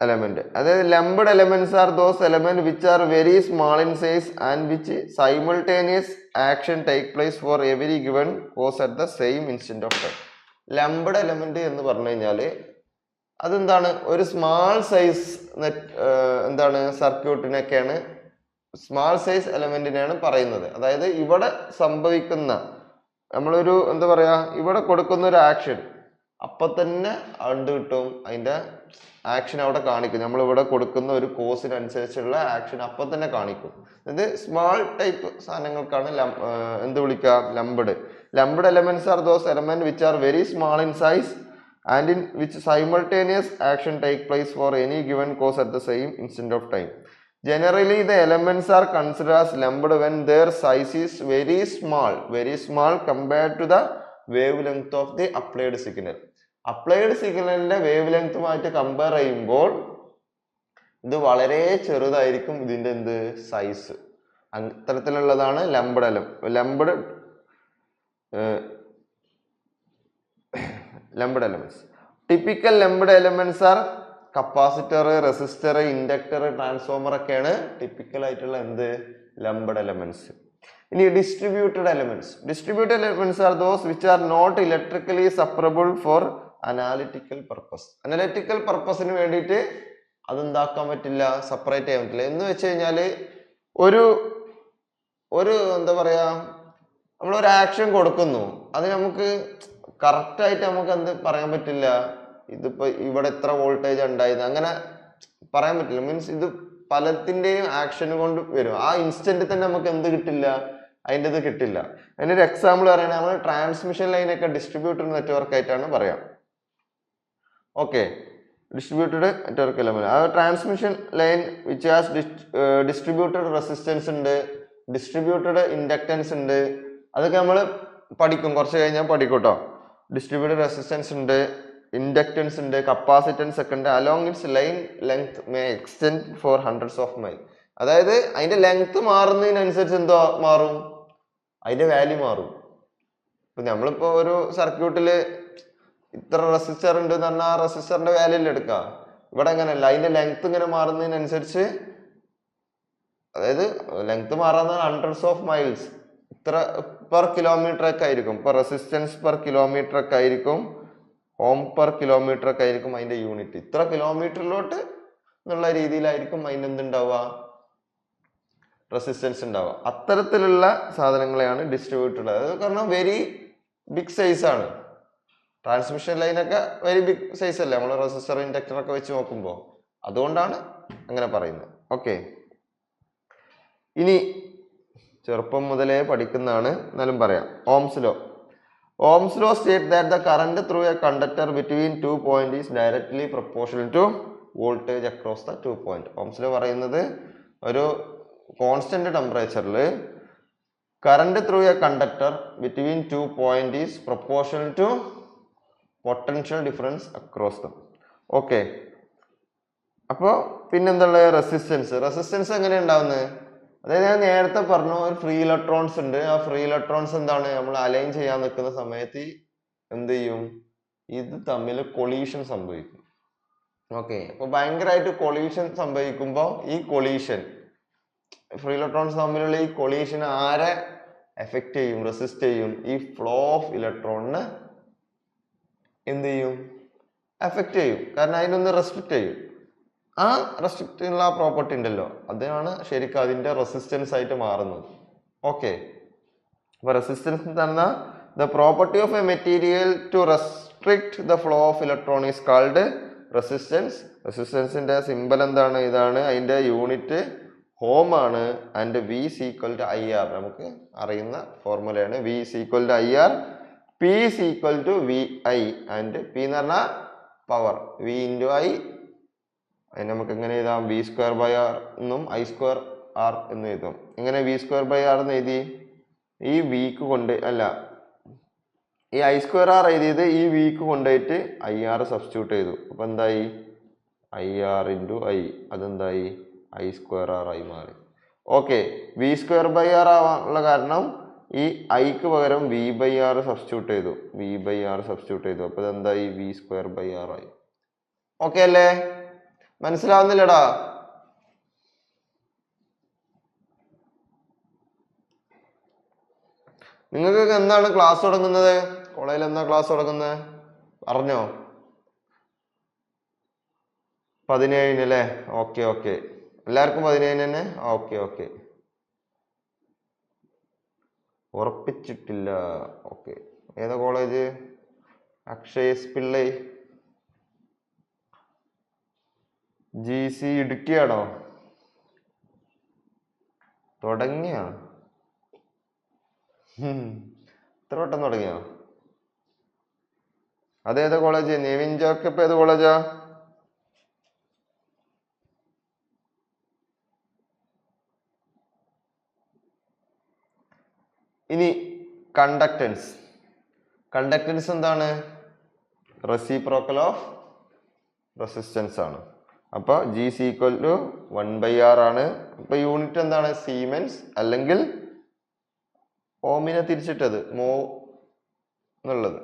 എലമെന്റ്. അതായത് lumped elements are those element which are very small in size and which simultaneous action take place for every given cause at the same instant of time. Lumped element എന്ന് പറഞ്ഞു കഴിഞ്ഞാല് അതെന്താണ്, ഒരു small size എന്താണ് സർക്യൂട്ടിനൊക്കെയാണ് small size എലമെന്റിനെയാണ് പറയുന്നത്. അതായത് ഇവിടെ സംഭവിക്കുന്ന നമ്മളൊരു എന്താ പറയാ, ഇവിടെ കൊടുക്കുന്ന ഒരു ആക്ഷൻ, അപ്പൊ തന്നെ എന്ത് കിട്ടും, അതിന്റെ ആക്ഷൻ അവിടെ കാണിക്കും. നമ്മൾ ഇവിടെ കൊടുക്കുന്ന ഒരു കോഴ്സിനനുസരിച്ചുള്ള ആക്ഷൻ അപ്പൊ തന്നെ കാണിക്കും. ഇത് സ്മാൾ ടൈപ്പ് സാധനങ്ങൾക്കാണ് എന്ത് വിളിക്കുക, lumped. Lumped elements are those element which are very small in size and in which simultaneous action take place for any given cause at the same instant of time. Generally, the elements are considered as lumped when their size is very small compared to the wavelength of the applied signal. Applied signalന്റെ wave ലെങ്ത്തുമായിട്ട് compare ചെയ്യുമ്പോൾ ഇത് വളരെ ചെറുതായിരിക്കും ഇതിന്റെ എന്ത് size. അത്തരത്തിലുള്ളതാണ് lumped elements. Typical lumped elements are capacitor, resistor, inductor, transformer ഒക്കെയാണ് ടിപ്പിക്കൽ ആയിട്ടുള്ള എന്ത് ലംബഡ് എലമെന്റ്സ്. ഇനി distributed elements are those which are not electrically separable for analytical പർപ്പസിന് വേണ്ടിയിട്ട് അതെന്താക്കാൻ പറ്റില്ല, സെപ്പറേറ്റ് ചെയ്യാൻ പറ്റില്ല. എന്ന് വെച്ച് കഴിഞ്ഞാല് ഒരു എന്താ പറയാ, നമ്മളൊരു ആക്ഷൻ കൊടുക്കുന്നു, അത് നമുക്ക് കറക്റ്റ് ആയിട്ട് നമുക്ക് എന്ത് പറയാൻ പറ്റില്ല, ഇതിപ്പോ ഇവിടെ എത്ര വോൾട്ടേജ് ഉണ്ടായത് അങ്ങനെ പറയാൻ പറ്റില്ല. മീൻസ് ഇത് പലത്തിന്റെയും ആക്ഷൻ കൊണ്ട് വരും. ആ ഇൻസ്റ്റന്റ് തന്നെ നമുക്ക് എന്ത് കിട്ടില്ല, അതിൻ്റെ ഇത് കിട്ടില്ല. അതിനൊരു എക്സാമ്പിൾ പറയുകയാണെങ്കിൽ നമ്മൾ ട്രാൻസ്മിഷൻ ലൈനൊക്കെ ഡിസ്ട്രിബ്യൂട്ടഡ് നെറ്റ്വർക്ക് ആയിട്ടാണ് പറയാം. Okay, distributed network element. ആ transmission line which has distributed resistance ഉണ്ട്, ഡിസ്ട്രിബ്യൂട്ടഡ് ഇൻഡക്റ്റൻസ് ഉണ്ട്. അതൊക്കെ നമ്മൾ പഠിക്കും, കുറച്ച് കഴിഞ്ഞാൽ പഠിക്കും കേട്ടോ. ഡിസ്ട്രിബ്യൂട്ടഡ് റെസിസ്റ്റൻസ് ഉണ്ട്, ഇൻഡക്റ്റൻസ് ഉണ്ട്, കപ്പാസിറ്റൻസ് ഒക്കെ ഉണ്ട്. Along its line length may extend for hundreds of mile. അതായത് അതിന്റെ ലെങ്ത് മാറുന്നതിനനുസരിച്ച് എന്തോ മാറും, അതിന്റെ വാല്യൂ മാറും. ഇപ്പൊ നമ്മളിപ്പോ ഒരു സർക്യൂട്ടില് ഇത്ര റെസിസ്റ്റർ ഉണ്ട് എന്ന് പറഞ്ഞാൽ ആ റെസിസ്റ്ററിന്റെ വാല്യൂ അല്ലേ എടുക്കുക. ഇവിടെ അങ്ങനെയല്ല, അതിന്റെ ലെങ്ത് ഇങ്ങനെ മാറുന്നതിനനുസരിച്ച്, അതായത് ലെങ്ത് മാറുന്ന ഹൺഡ്രഡ്സ് ഓഫ് മൈൽസ്, ഇത്ര പെർ കിലോമീറ്റർ ഒക്കെ ആയിരിക്കും. ഇപ്പൊ റെസിസ്റ്റൻസ് പെർ കിലോമീറ്റർ ഒക്കെ ആയിരിക്കും, ഓം പെർ കിലോമീറ്റർ ഒക്കെ ആയിരിക്കും അതിന്റെ യൂണിറ്റ്. ഇത്ര കിലോമീറ്ററിലോട്ട് എന്നുള്ള രീതിയിലായിരിക്കും അതിന് എന്തുണ്ടാവുക, റെസിസ്റ്റൻസ് ഉണ്ടാവുക. അത്തരത്തിലുള്ള സാധനങ്ങളെയാണ് ഡിസ്ട്രിബ്യൂട്ടഡ്. അത് കാരണം വെരി ബിഗ് സൈസ് ആണ്. ട്രാൻസ്മിഷൻ ലൈനൊക്കെ വെരി ബിഗ് സൈസ് അല്ലേ നമ്മൾ റെസിസ്റ്റർ ഇൻഡക്ടർ ഒക്കെ വെച്ച് നോക്കുമ്പോൾ, അതുകൊണ്ടാണ് അങ്ങനെ പറയുന്നത്. ഓക്കെ, ഇനി ചെറുപ്പം മുതലേ പഠിക്കുന്നതാണ്, എന്നാലും പറയാം. Ohm's law states that the current through a conductor between 2 points is directly proportional to voltage across the 2 points. Ohm's law പറയുന്നത് ഒരു കോൺസ്റ്റന്റ് ടെമ്പറേച്ചറിൽ current through a conductor between 2 points is proportional to potential difference across them. Okay, അപ്പോൾ പിന്നെന്തുള്ള resistance എങ്ങനെ ഉണ്ടാവുന്നത്? അതായത് ഞാൻ നേരത്തെ പറഞ്ഞു ഒരു ഫ്രീ ഇലക്ട്രോൺസ് ഉണ്ട്. ആ ഫ്രീ ഇലക്ട്രോൺസ് എന്താണ്, നമ്മൾ അലൈൻ ചെയ്യാൻ നിൽക്കുന്ന സമയത്ത് എന്ത് ചെയ്യും, ഇത് തമ്മിൽ കൊളീഷൻ സംഭവിക്കും. ഓക്കെ, അപ്പൊ ഭയങ്കരമായിട്ട് കൊളീഷൻ സംഭവിക്കുമ്പോൾ ഈ കൊളീഷൻ ഫ്രീ ഇലക്ട്രോൺസ് തമ്മിലുള്ള ഈ കൊളീഷൻ ആരെ എഫക്ട് ചെയ്യും, റെസിസ്റ്റ് ചെയ്യും, ഈ ഫ്ലോ ഓഫ് ഇലക്ട്രോണിന് എന്ത് ചെയ്യും, എഫക്ട് ചെയ്യും. കാരണം അതിനൊന്ന് റെസ്ട്രിക്ട് ചെയ്യും. ആ റെസ്ട്രിക്റ്റുള്ള പ്രോപ്പർട്ടി ഉണ്ടല്ലോ, അതാണ് ശരിക്കും അതിന്റെ റെസിസ്റ്റൻസ് ആയിട്ട് മാറുന്നത്. ഓക്കെ, അപ്പൊ റെസിസ്റ്റൻസ് തന്നെ the property of a material to restrict the flow of electron is called resistance. റെസിസ്റ്റൻസിന്റെ സിമ്പൽ എന്താണ്, ഇതാണ്. അതിന്റെ യൂണിറ്റ് ഓം ആണ്. And V is equal to IR, നമുക്ക് അറിയുന്ന ഫോർമുലയാണ്. V is equal to IR, P is equal to VI, and P എന്ന് പറഞ്ഞാൽ പവർ, V into I. അതിന് നമുക്ക് എങ്ങനെ എഴുതാം, V square by R എന്നും I square R എന്ന് എഴുതാം. എങ്ങനെ V square by R എന്ന് എഴുതി, ഈ വിക്ക് കൊണ്ട് അല്ല, ഈ I square R എഴുതിയത് ഈ വിക്ക് കൊണ്ടുപോയിട്ട് IR സബ്സ്റ്റിറ്റ്യൂട്ട് ചെയ്തു. അപ്പൊ എന്തായി, IR into I, അതെന്തായി I square R ആയി മാറി. Okay, V square by R ആവാനുള്ള കാരണം ഈ ഐക്ക് പകരം V by R സബ്സ്റ്റിറ്റ്യൂട്ട് ചെയ്തു. V by R സബ്സ്റ്റിറ്റ്യൂട്ട് ചെയ്തു. അപ്പൊ ഇതെന്തായി, V square by R ആയി. ഓക്കെ അല്ലേ, മനസ്സിലാവുന്നില്ലടാ? നിങ്ങൾക്ക് എന്താണ് ക്ലാസ് തുടങ്ങുന്നത്? കോളേജിൽ എന്താ ക്ലാസ് തുടങ്ങുന്നത് പറഞ്ഞോ? 17 അല്ലേ? ഓക്കെ ഓക്കെ, എല്ലാവർക്കും 17 തന്നെ. ഓക്കെ ഓക്കെ, ഉറപ്പിച്ചിട്ടില്ല. ഓക്കെ, ഏതാ കോളേജ്? അക്ഷയസ് പിള്ളൈ, GC ഇടുക്കിയാണോ? തുടങ്ങിയ ഇത്ര വട്ടം തുടങ്ങിയോ? അതേതാ കോളേജ്? നിവിൻ ജോക്കപ്പ് ഏത് കോളേജാ? ഇനി കണ്ടക്ടൻസ്. കണ്ടക്ടൻസ് എന്താണ്? റെസിപ്രോക്കൽ ഓഫ് റെസിസ്റ്റൻസ് ആണ്. അപ്പൊ GC ഈക്വൽ ടു 1/R ആണ്. അപ്പൊ യൂണിറ്റ് എന്താണ്? സീമെൻസ്, അല്ലെങ്കിൽ ഓമിനെ തിരിച്ചിട്ടത് മോ എന്നുള്ളത്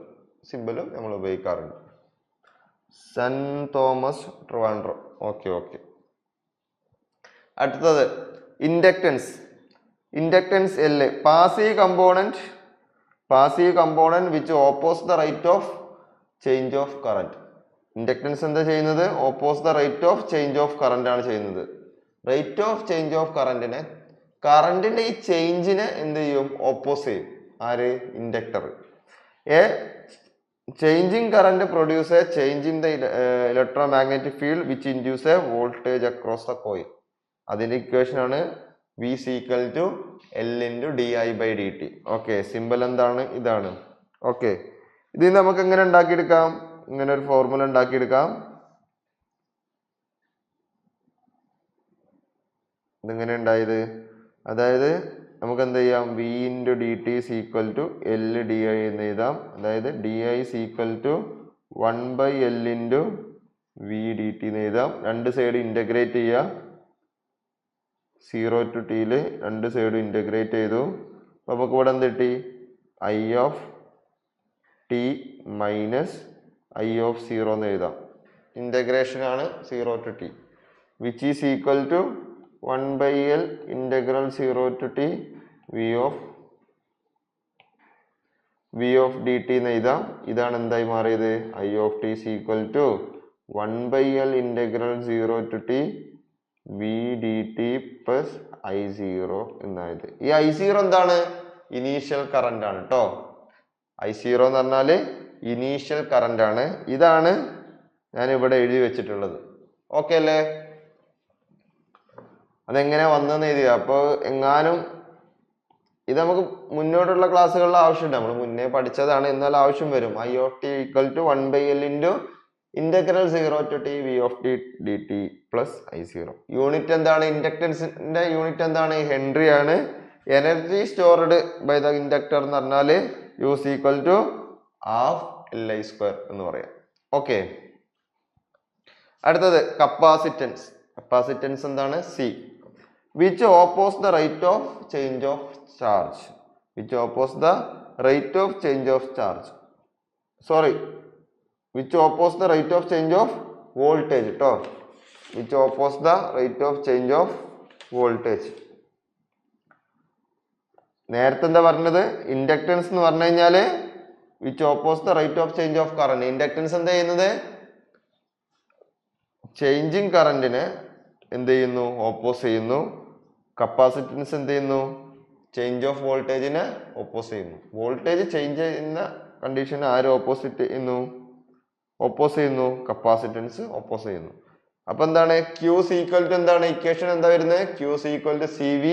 സിമ്പിളും നമ്മൾ ഉപയോഗിക്കാറുണ്ട്. Saint Thomas Trivandrum. Okay okay. അടുത്തത് inductance. Inductance L, passive component which oppose the rate of change of current. Inductance എന്താ ചെയ്യുന്നത്? Oppose the rate of change of current ആണ് ചെയ്യുന്നത്. റേറ്റ് ഓഫ് ചേഞ്ച് ഓഫ് കറന്റിനെ, കറന്റിന്റെ ഈ ചേഞ്ചിനെ എന്ത് ചെയ്യും? ഓപ്പോസ് ചെയ്യും. ആര്? Inductor. A changing current produce a change in the electromagnetic field which induce a voltage across the coil. അതിന്റെ ഇക്വേഷൻ ആണ് V is equal to L into di/dt. Okay, simple എന്താണ്? ഇതാണ്. ഓക്കെ, ഇത് നമുക്ക് എങ്ങനെ ഉണ്ടാക്കിയെടുക്കാം? ഇങ്ങനെ ഒരു ഫോർമുല ഉണ്ടാക്കിയെടുക്കാം. ഇതെങ്ങനെ ഉണ്ടായത്? അതായത് നമുക്ക് എന്ത് ചെയ്യാം? V into dt is equal to L di എന്ന് എഴുതാം. അതായത് di is equal to 1/L into V dt എന്ന് എഴുതാം. രണ്ട് സൈഡ് ഇന്റഗ്രേറ്റ് ചെയ്യുക. 0 to t രണ്ട് സൈഡ് ഇന്റഗ്രേറ്റ് ചെയ്തു. അപ്പൊ നമുക്ക് ഇവിടെ എന്ത് കിട്ടി? I of t minus I of 0 എന്ന് എഴുതാം. ഇന്റഗ്രേഷൻ ആണ് 0 to t, which is equal to 1/L integral 0 to t V of dt എന്ന് എഴുതാം. ഇതാണ് എന്തായി മാറിയത്? I of t is equal to 1/L integral 0 to t V dt plus I0 എന്നായത്. ഈ I0 എന്താണ്? ഇനീഷ്യൽ കറന്റ് ആണ് കേട്ടോ. I0 എന്ന് പറഞ്ഞാല് ഇനീഷ്യൽ കറന്റ് ആണ്. ഇതാണ് ഞാൻ ഇവിടെ എഴുതി വെച്ചിട്ടുള്ളത്. ഓക്കെ അല്ലേ? അതെങ്ങനെ വന്നെന്ന് എഴുതിയ. അപ്പൊ എങ്ങാനും ഇത് നമുക്ക് മുന്നോട്ടുള്ള ക്ലാസ്സുകളിൽ ആവശ്യമുണ്ട്. നമ്മൾ മുന്നേ പഠിച്ചതാണ്, എന്നാൽ ആവശ്യം വരും. I of t equal to 1/L into integral 0 to t V of t dt plus I0. Unit എന്താണ്? ഇൻഡക്ടൻസിന്റെ യൂണിറ്റ് എന്താണ്? ഹെൻറി ആണ്. Energy stored by the inductor എന്ന് പറഞ്ഞാൽ U is equal to half Li² എന്ന് പറയാം. ഓക്കെ, അടുത്തത് capacitance. Capacitance എന്താണ്? C, which oppose the rate of change of charge. Which oppose the rate of change of charge. Sorry, which oppose the rate of change of voltage ട്ടോ. which oppose the rate of change of voltage. നേരത്തെ എന്താ പറഞ്ഞത്? Inductance എന്ന് പറഞ്ഞു കഴിഞ്ഞാല് which oppose the rate of change of current. Inductance എന്താ ചെയ്യുന്നത്? Changing കറന്റിനെ എന്ത് ചെയ്യുന്നു? ഓപ്പോസ് ചെയ്യുന്നു. കപ്പാസിറ്റൻസ് എന്ത് ചെയ്യുന്നു? ചേഞ്ച് ഓഫ് വോൾട്ടേജിനെ ഓപ്പോസ് ചെയ്യുന്നു. വോൾട്ടേജ് ചേഞ്ച് ചെയ്യുന്ന കണ്ടീഷന് ആര് ഓപ്പോസിറ്റ് ചെയ്യുന്നു? ഓപ്പോസ് ചെയ്യുന്നു. കപ്പാസിറ്റൻസ് ഓപ്പോസ് ചെയ്യുന്നു. അപ്പൊ എന്താണ്? Q is equal to എന്താണ്? ഇക്വേഷൻ എന്താ വരുന്നത്? Q is equal to CV.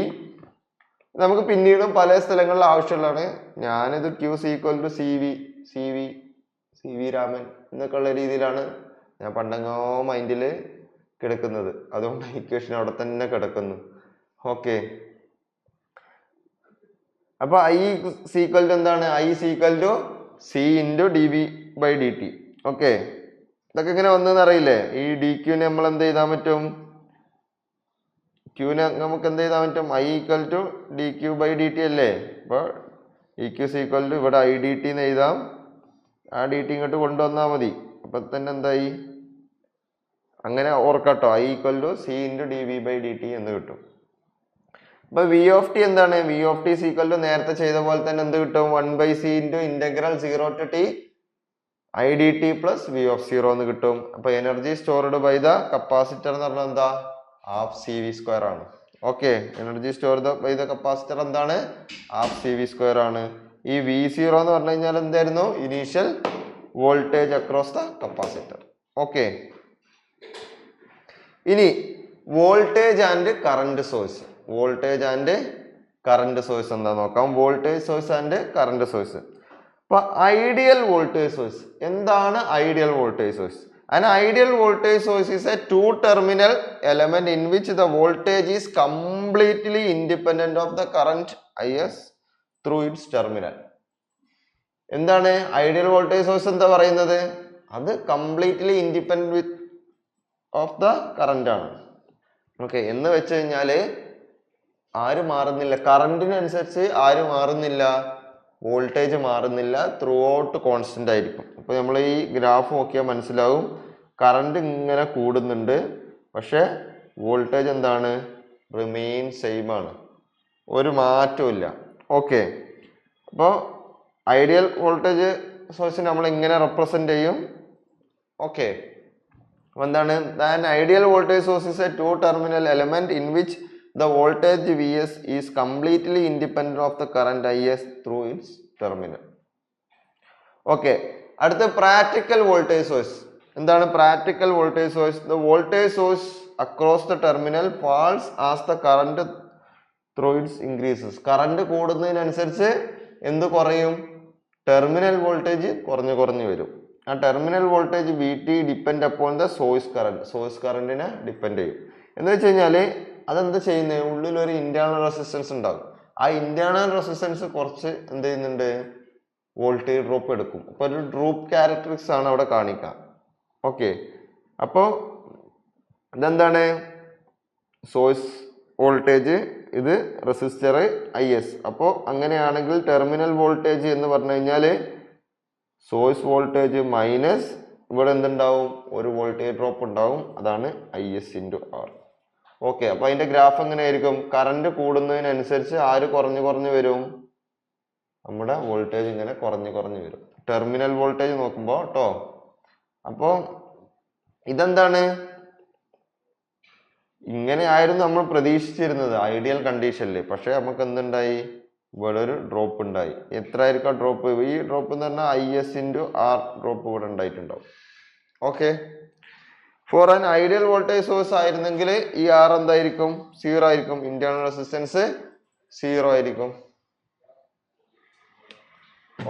നമുക്ക് പിന്നീടും പല സ്ഥലങ്ങളിൽ ആവശ്യമുള്ളതാണ്. ഞാനിത് Q is equal to CV Raman എന്നൊക്കെ ഉള്ള രീതിയിലാണ് ഞാൻ പണ്ടങ്ങോ മൈൻഡില് കിടക്കുന്നത്. അതുകൊണ്ട് ഇക്വേഷൻ അവിടെ തന്നെ കിടക്കുന്നു. ഓക്കെ, അപ്പൊ I is equal to എന്താണ്? I is equal to C into dV/dt. Okay, ഇതൊക്കെ ഇങ്ങനെ വന്നതെന്ന് അറിയില്ലേ? ഈ dq നെ നമ്മൾ എന്ത് ചെയ്താൻ പറ്റും? q നെ നമുക്ക് എന്ത് ചെയ്താൻ പറ്റും? I equal to dq/dt അല്ലേ? അപ്പൊ eq is equal to ഇവിടെ I dt എന്ന് എഴുതാം. ആ dt ഇങ്ങോട്ട് കൊണ്ടുവന്നാൽ മതി. അപ്പൊ തന്നെ എന്തായി? അങ്ങനെ ഓർക്കട്ടോ, I equal to C into dV/dt എന്ന് കിട്ടും. അപ്പൊ V of t എന്താണ്? V of t is equal to നേരത്തെ ചെയ്ത പോലെ തന്നെ എന്ത് കിട്ടും? 1/C into integral 0 to t I dt plus V of 0 എന്ന് കിട്ടും. അപ്പൊ energy stored by the capacitor എന്ന് പറഞ്ഞാൽ എന്താ? ഹാഫ് CV² ആണ്. Okay, energy stored by the capacitor എന്താണ്? ഹാഫ് CV² ആണ്. ഈ V0 എന്ന് പറഞ്ഞു കഴിഞ്ഞാൽ എന്തായിരുന്നു? Initial voltage across the capacitor. Okay, ഇനി voltage and current source. Voltage and current source എന്താ നോക്കാം. Voltage source and current source. അപ്പൊ ഐഡിയൽ വോൾട്ടേജ് സോഴ്സ് എന്താണ്? Ideal voltage source, an ideal voltage source is a two terminal element in which the voltage is completely independent of the current is through its terminal. എന്താണ് ideal voltage source? എന്താ പറയുന്നത്? അത് completely independent width of the current ആണ്. Okay, എന്ന് വെച്ച് കഴിഞ്ഞാല് ആര് മാറുന്നില്ല? കറണ്ടിനനുസരിച്ച് ആര് മാറുന്നില്ല? വോൾട്ടേജ് മാറുന്നില്ല, ത്രൂ ഔട്ട് കോൺസ്റ്റന്റ് ആയിരിക്കും. അപ്പൊ നമ്മൾ ഈ ഗ്രാഫ് നോക്കിയാൽ മനസ്സിലാവും, കറണ്ട് ഇങ്ങനെ കൂടുന്നുണ്ട്, പക്ഷെ വോൾട്ടേജ് എന്താണ്? റിമെയിൻ സെയിം ആണ്, ഒരു മാറ്റവും ഇല്ല. ഓക്കെ, അപ്പോൾ ഐഡിയൽ വോൾട്ടേജ് സോഴ്സിനെ നമ്മൾ ഇങ്ങനെ റെപ്രസെന്റ് ചെയ്യും. ഓക്കെ, എന്താണ്? Ideal voltage source is A two terminal element in which the voltage Vs is completely independent of the current Is through its terminal. Okay, അടുത്ത പ്രാക്ടിക്കൽ വോൾട്ടേജ് സോഴ്സ്. എന്താണ് practical voltage source? The voltage source across the terminal falls as the current through its increases. Current കൂടുന്നതിനനുസരിച്ച് എന്ത് കുറയും? Terminal voltage കുറഞ്ഞു കുറഞ്ഞു വരും. ആ terminal voltage Vt depend upon the source current. Source കറണ്ടിനെ depend ചെയ്യും. എന്ന് വെച്ച് കഴിഞ്ഞാൽ അതെന്താ ചെയ്യുന്നത്? ഉള്ളിൽ ഒരു ഇന്റേണൽ റെസിസ്റ്റൻസ് ഉണ്ടാകും. ആ ഇന്റേണൽ റെസിസ്റ്റൻസ് കുറച്ച് എന്ത് ചെയ്യുന്നുണ്ട്? വോൾട്ടേജ് ഡ്രോപ്പ് എടുക്കും. അപ്പൊ ഒരു ഡ്രോപ്പ് ക്യാരക്ടറിസ്റ്റിക്സ് ആണ് അവിടെ കാണിക്കുക. ഓക്കെ, അപ്പോൾ ഇതെന്താണ്? സോഴ്സ് വോൾട്ടേജ്, ഇത് റെസിസ്റ്റർ Is. അപ്പോൾ അങ്ങനെയാണെങ്കിൽ ടെർമിനൽ വോൾട്ടേജ് എന്ന് പറഞ്ഞു കഴിഞ്ഞാൽ സോഴ്സ് വോൾട്ടേജ് മൈനസ് ഇവിടെ എന്തുണ്ടാവും? ഒരു വോൾട്ടേജ് ഡ്രോപ്പ് ഉണ്ടാവും, അതാണ് Is ഇൻറ്റു R. ഓക്കെ, അപ്പൊ അതിന്റെ ഗ്രാഫ് എങ്ങനെയായിരിക്കും? കറണ്ട് കൂടുന്നതിനനുസരിച്ച് ആര് കുറഞ്ഞു കുറഞ്ഞു വരും? നമ്മുടെ വോൾട്ടേജ് ഇങ്ങനെ കുറഞ്ഞു കുറഞ്ഞു വരും, ടെർമിനൽ വോൾട്ടേജ് നോക്കുമ്പോൾ കേട്ടോ. അപ്പോ ഇതെന്താണ്? ഇങ്ങനെയായിരുന്നു നമ്മൾ പ്രതീക്ഷിച്ചിരുന്നത് ഐഡിയൽ കണ്ടീഷനിൽ. പക്ഷെ നമുക്ക് എന്തുണ്ടായി? ഇവിടെ ഒരു ഡ്രോപ്പ് ഉണ്ടായി. എത്ര ആയിരിക്കും ആ ഡ്രോപ്പ്? ഈ ഡ്രോപ്പ് എന്ന് പറഞ്ഞാൽ Is ഇൻറ്റു R ഡ്രോപ്പ് ഇവിടെ ഉണ്ടായിട്ടുണ്ടാവും. Okay, for an ideal voltage source ആയിരുന്നെങ്കിൽ ഈ R എന്തായിരിക്കും? 0 ആയിരിക്കും. ഇന്റേണൽ റെസിസ്റ്റൻസ് 0 ആയിരിക്കും.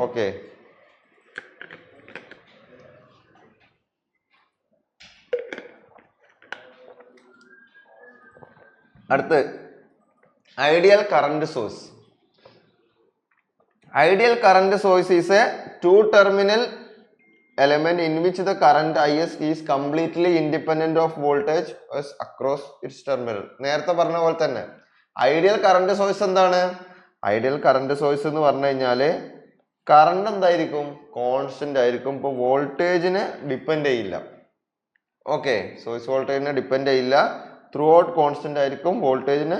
ഓക്കെ, അടുത്ത് ideal current source. Ideal current source is A two terminal element in which the current Is is completely independent of voltage across its terminal. നേരത്തെ പറഞ്ഞ പോലെ തന്നെ ഐഡിയൽ കറണ്ട് സോഴ്സ് എന്താണ്? Ideal current source എന്ന് പറഞ്ഞു കഴിഞ്ഞാല് current എന്തായിരിക്കും? Constant ആയിരിക്കും. ഇപ്പൊ വോൾട്ടേജിനെ ഡിപ്പെൻഡ് ചെയ്യില്ല. ഓക്കെ, സോഴ്സ് വോൾട്ടേജിനെ ഡിപ്പെൻഡ് ചെയ്യില്ല, ത്രൂ ഔട്ട് കോൺസ്റ്റന്റ് ആയിരിക്കും, വോൾട്ടേജിന്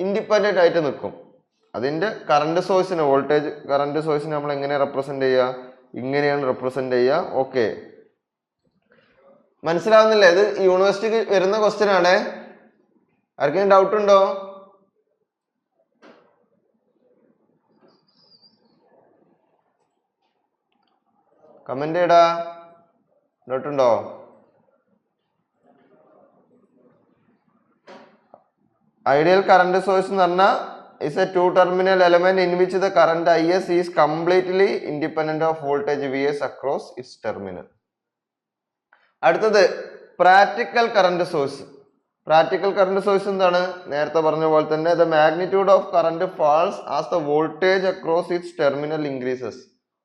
ഇൻഡിപെൻഡന്റ് ആയിട്ട് നിൽക്കും. അതിന്റെ കറണ്ട് സോഴ്സിനെ, വോൾട്ടേജ് കറണ്ട് സോഴ്സിനെ നമ്മൾ എങ്ങനെ റെപ്രസെന്റ് ചെയ്യുക? ഇങ്ങനെയാണ് റെപ്രസെന്റ് ചെയ്യുക. ഓക്കെ, മനസ്സിലാവുന്നില്ല? ഇത് യൂണിവേഴ്സിറ്റിക്ക് വരുന്ന ക്വസ്റ്റ്യൻ ആണ്. ആർക്കെങ്കിലും ഡൗട്ട് ഉണ്ടോ? കമന്റ് ചെയ്യടാ, ഡൗട്ട് ഉണ്ടോ? ഐഡിയൽ കറണ്ട് സോഴ്സ് എന്ന് പറഞ്ഞാൽ is a two terminal element in which the current Is is completely independent of voltage Vs across its terminal. അടുത്തത് practical current source. Practical current source എന്താണ്? നേരത്തെ പറഞ്ഞ പോലെ തന്നെ the magnitude of current falls as the voltage across its terminal increases.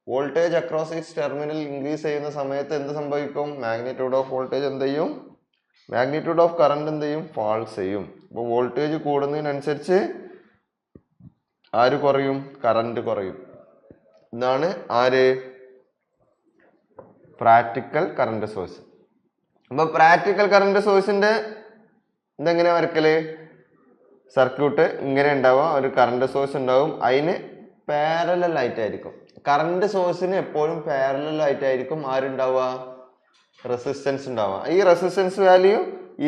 Voltage across its terminal increase ചെയ്യുന്ന സമയത്ത് എന്ത് സംഭവിക്കും? മാഗ്നിറ്റ്യൂഡ് ഓഫ് വോൾട്ടേജ് എന്ത് ചെയ്യും? മാഗ്നിറ്റ്യൂഡ് ഓഫ് കറണ്ട് എന്ത് ചെയ്യും? ഫാൾസ് ചെയ്യും. അപ്പോൾ വോൾട്ടേജ് കൂടുന്നതിനനുസരിച്ച് ആര് കുറയും? കറണ്ട് കുറയും. ഇതാണ് ആര്? Practical current source. അപ്പൊ പ്രാക്ടിക്കൽ കറണ്ട് സോഴ്സിന്റെ ഇതെങ്ങനെ വരക്കല്? സർക്യൂട്ട് ഇങ്ങനെ ഉണ്ടാവുക, ഒരു കറണ്ട് സോഴ്സ് ഉണ്ടാവും, അതിന് പാരലൽ ആയിട്ടായിരിക്കും. കറണ്ട് സോഴ്സിന് എപ്പോഴും പാരലൽ ആയിട്ടായിരിക്കും ആരുണ്ടാവുക? റെസിസ്റ്റൻസ് ഉണ്ടാവുക. ഈ റെസിസ്റ്റൻസ് വാല്യൂ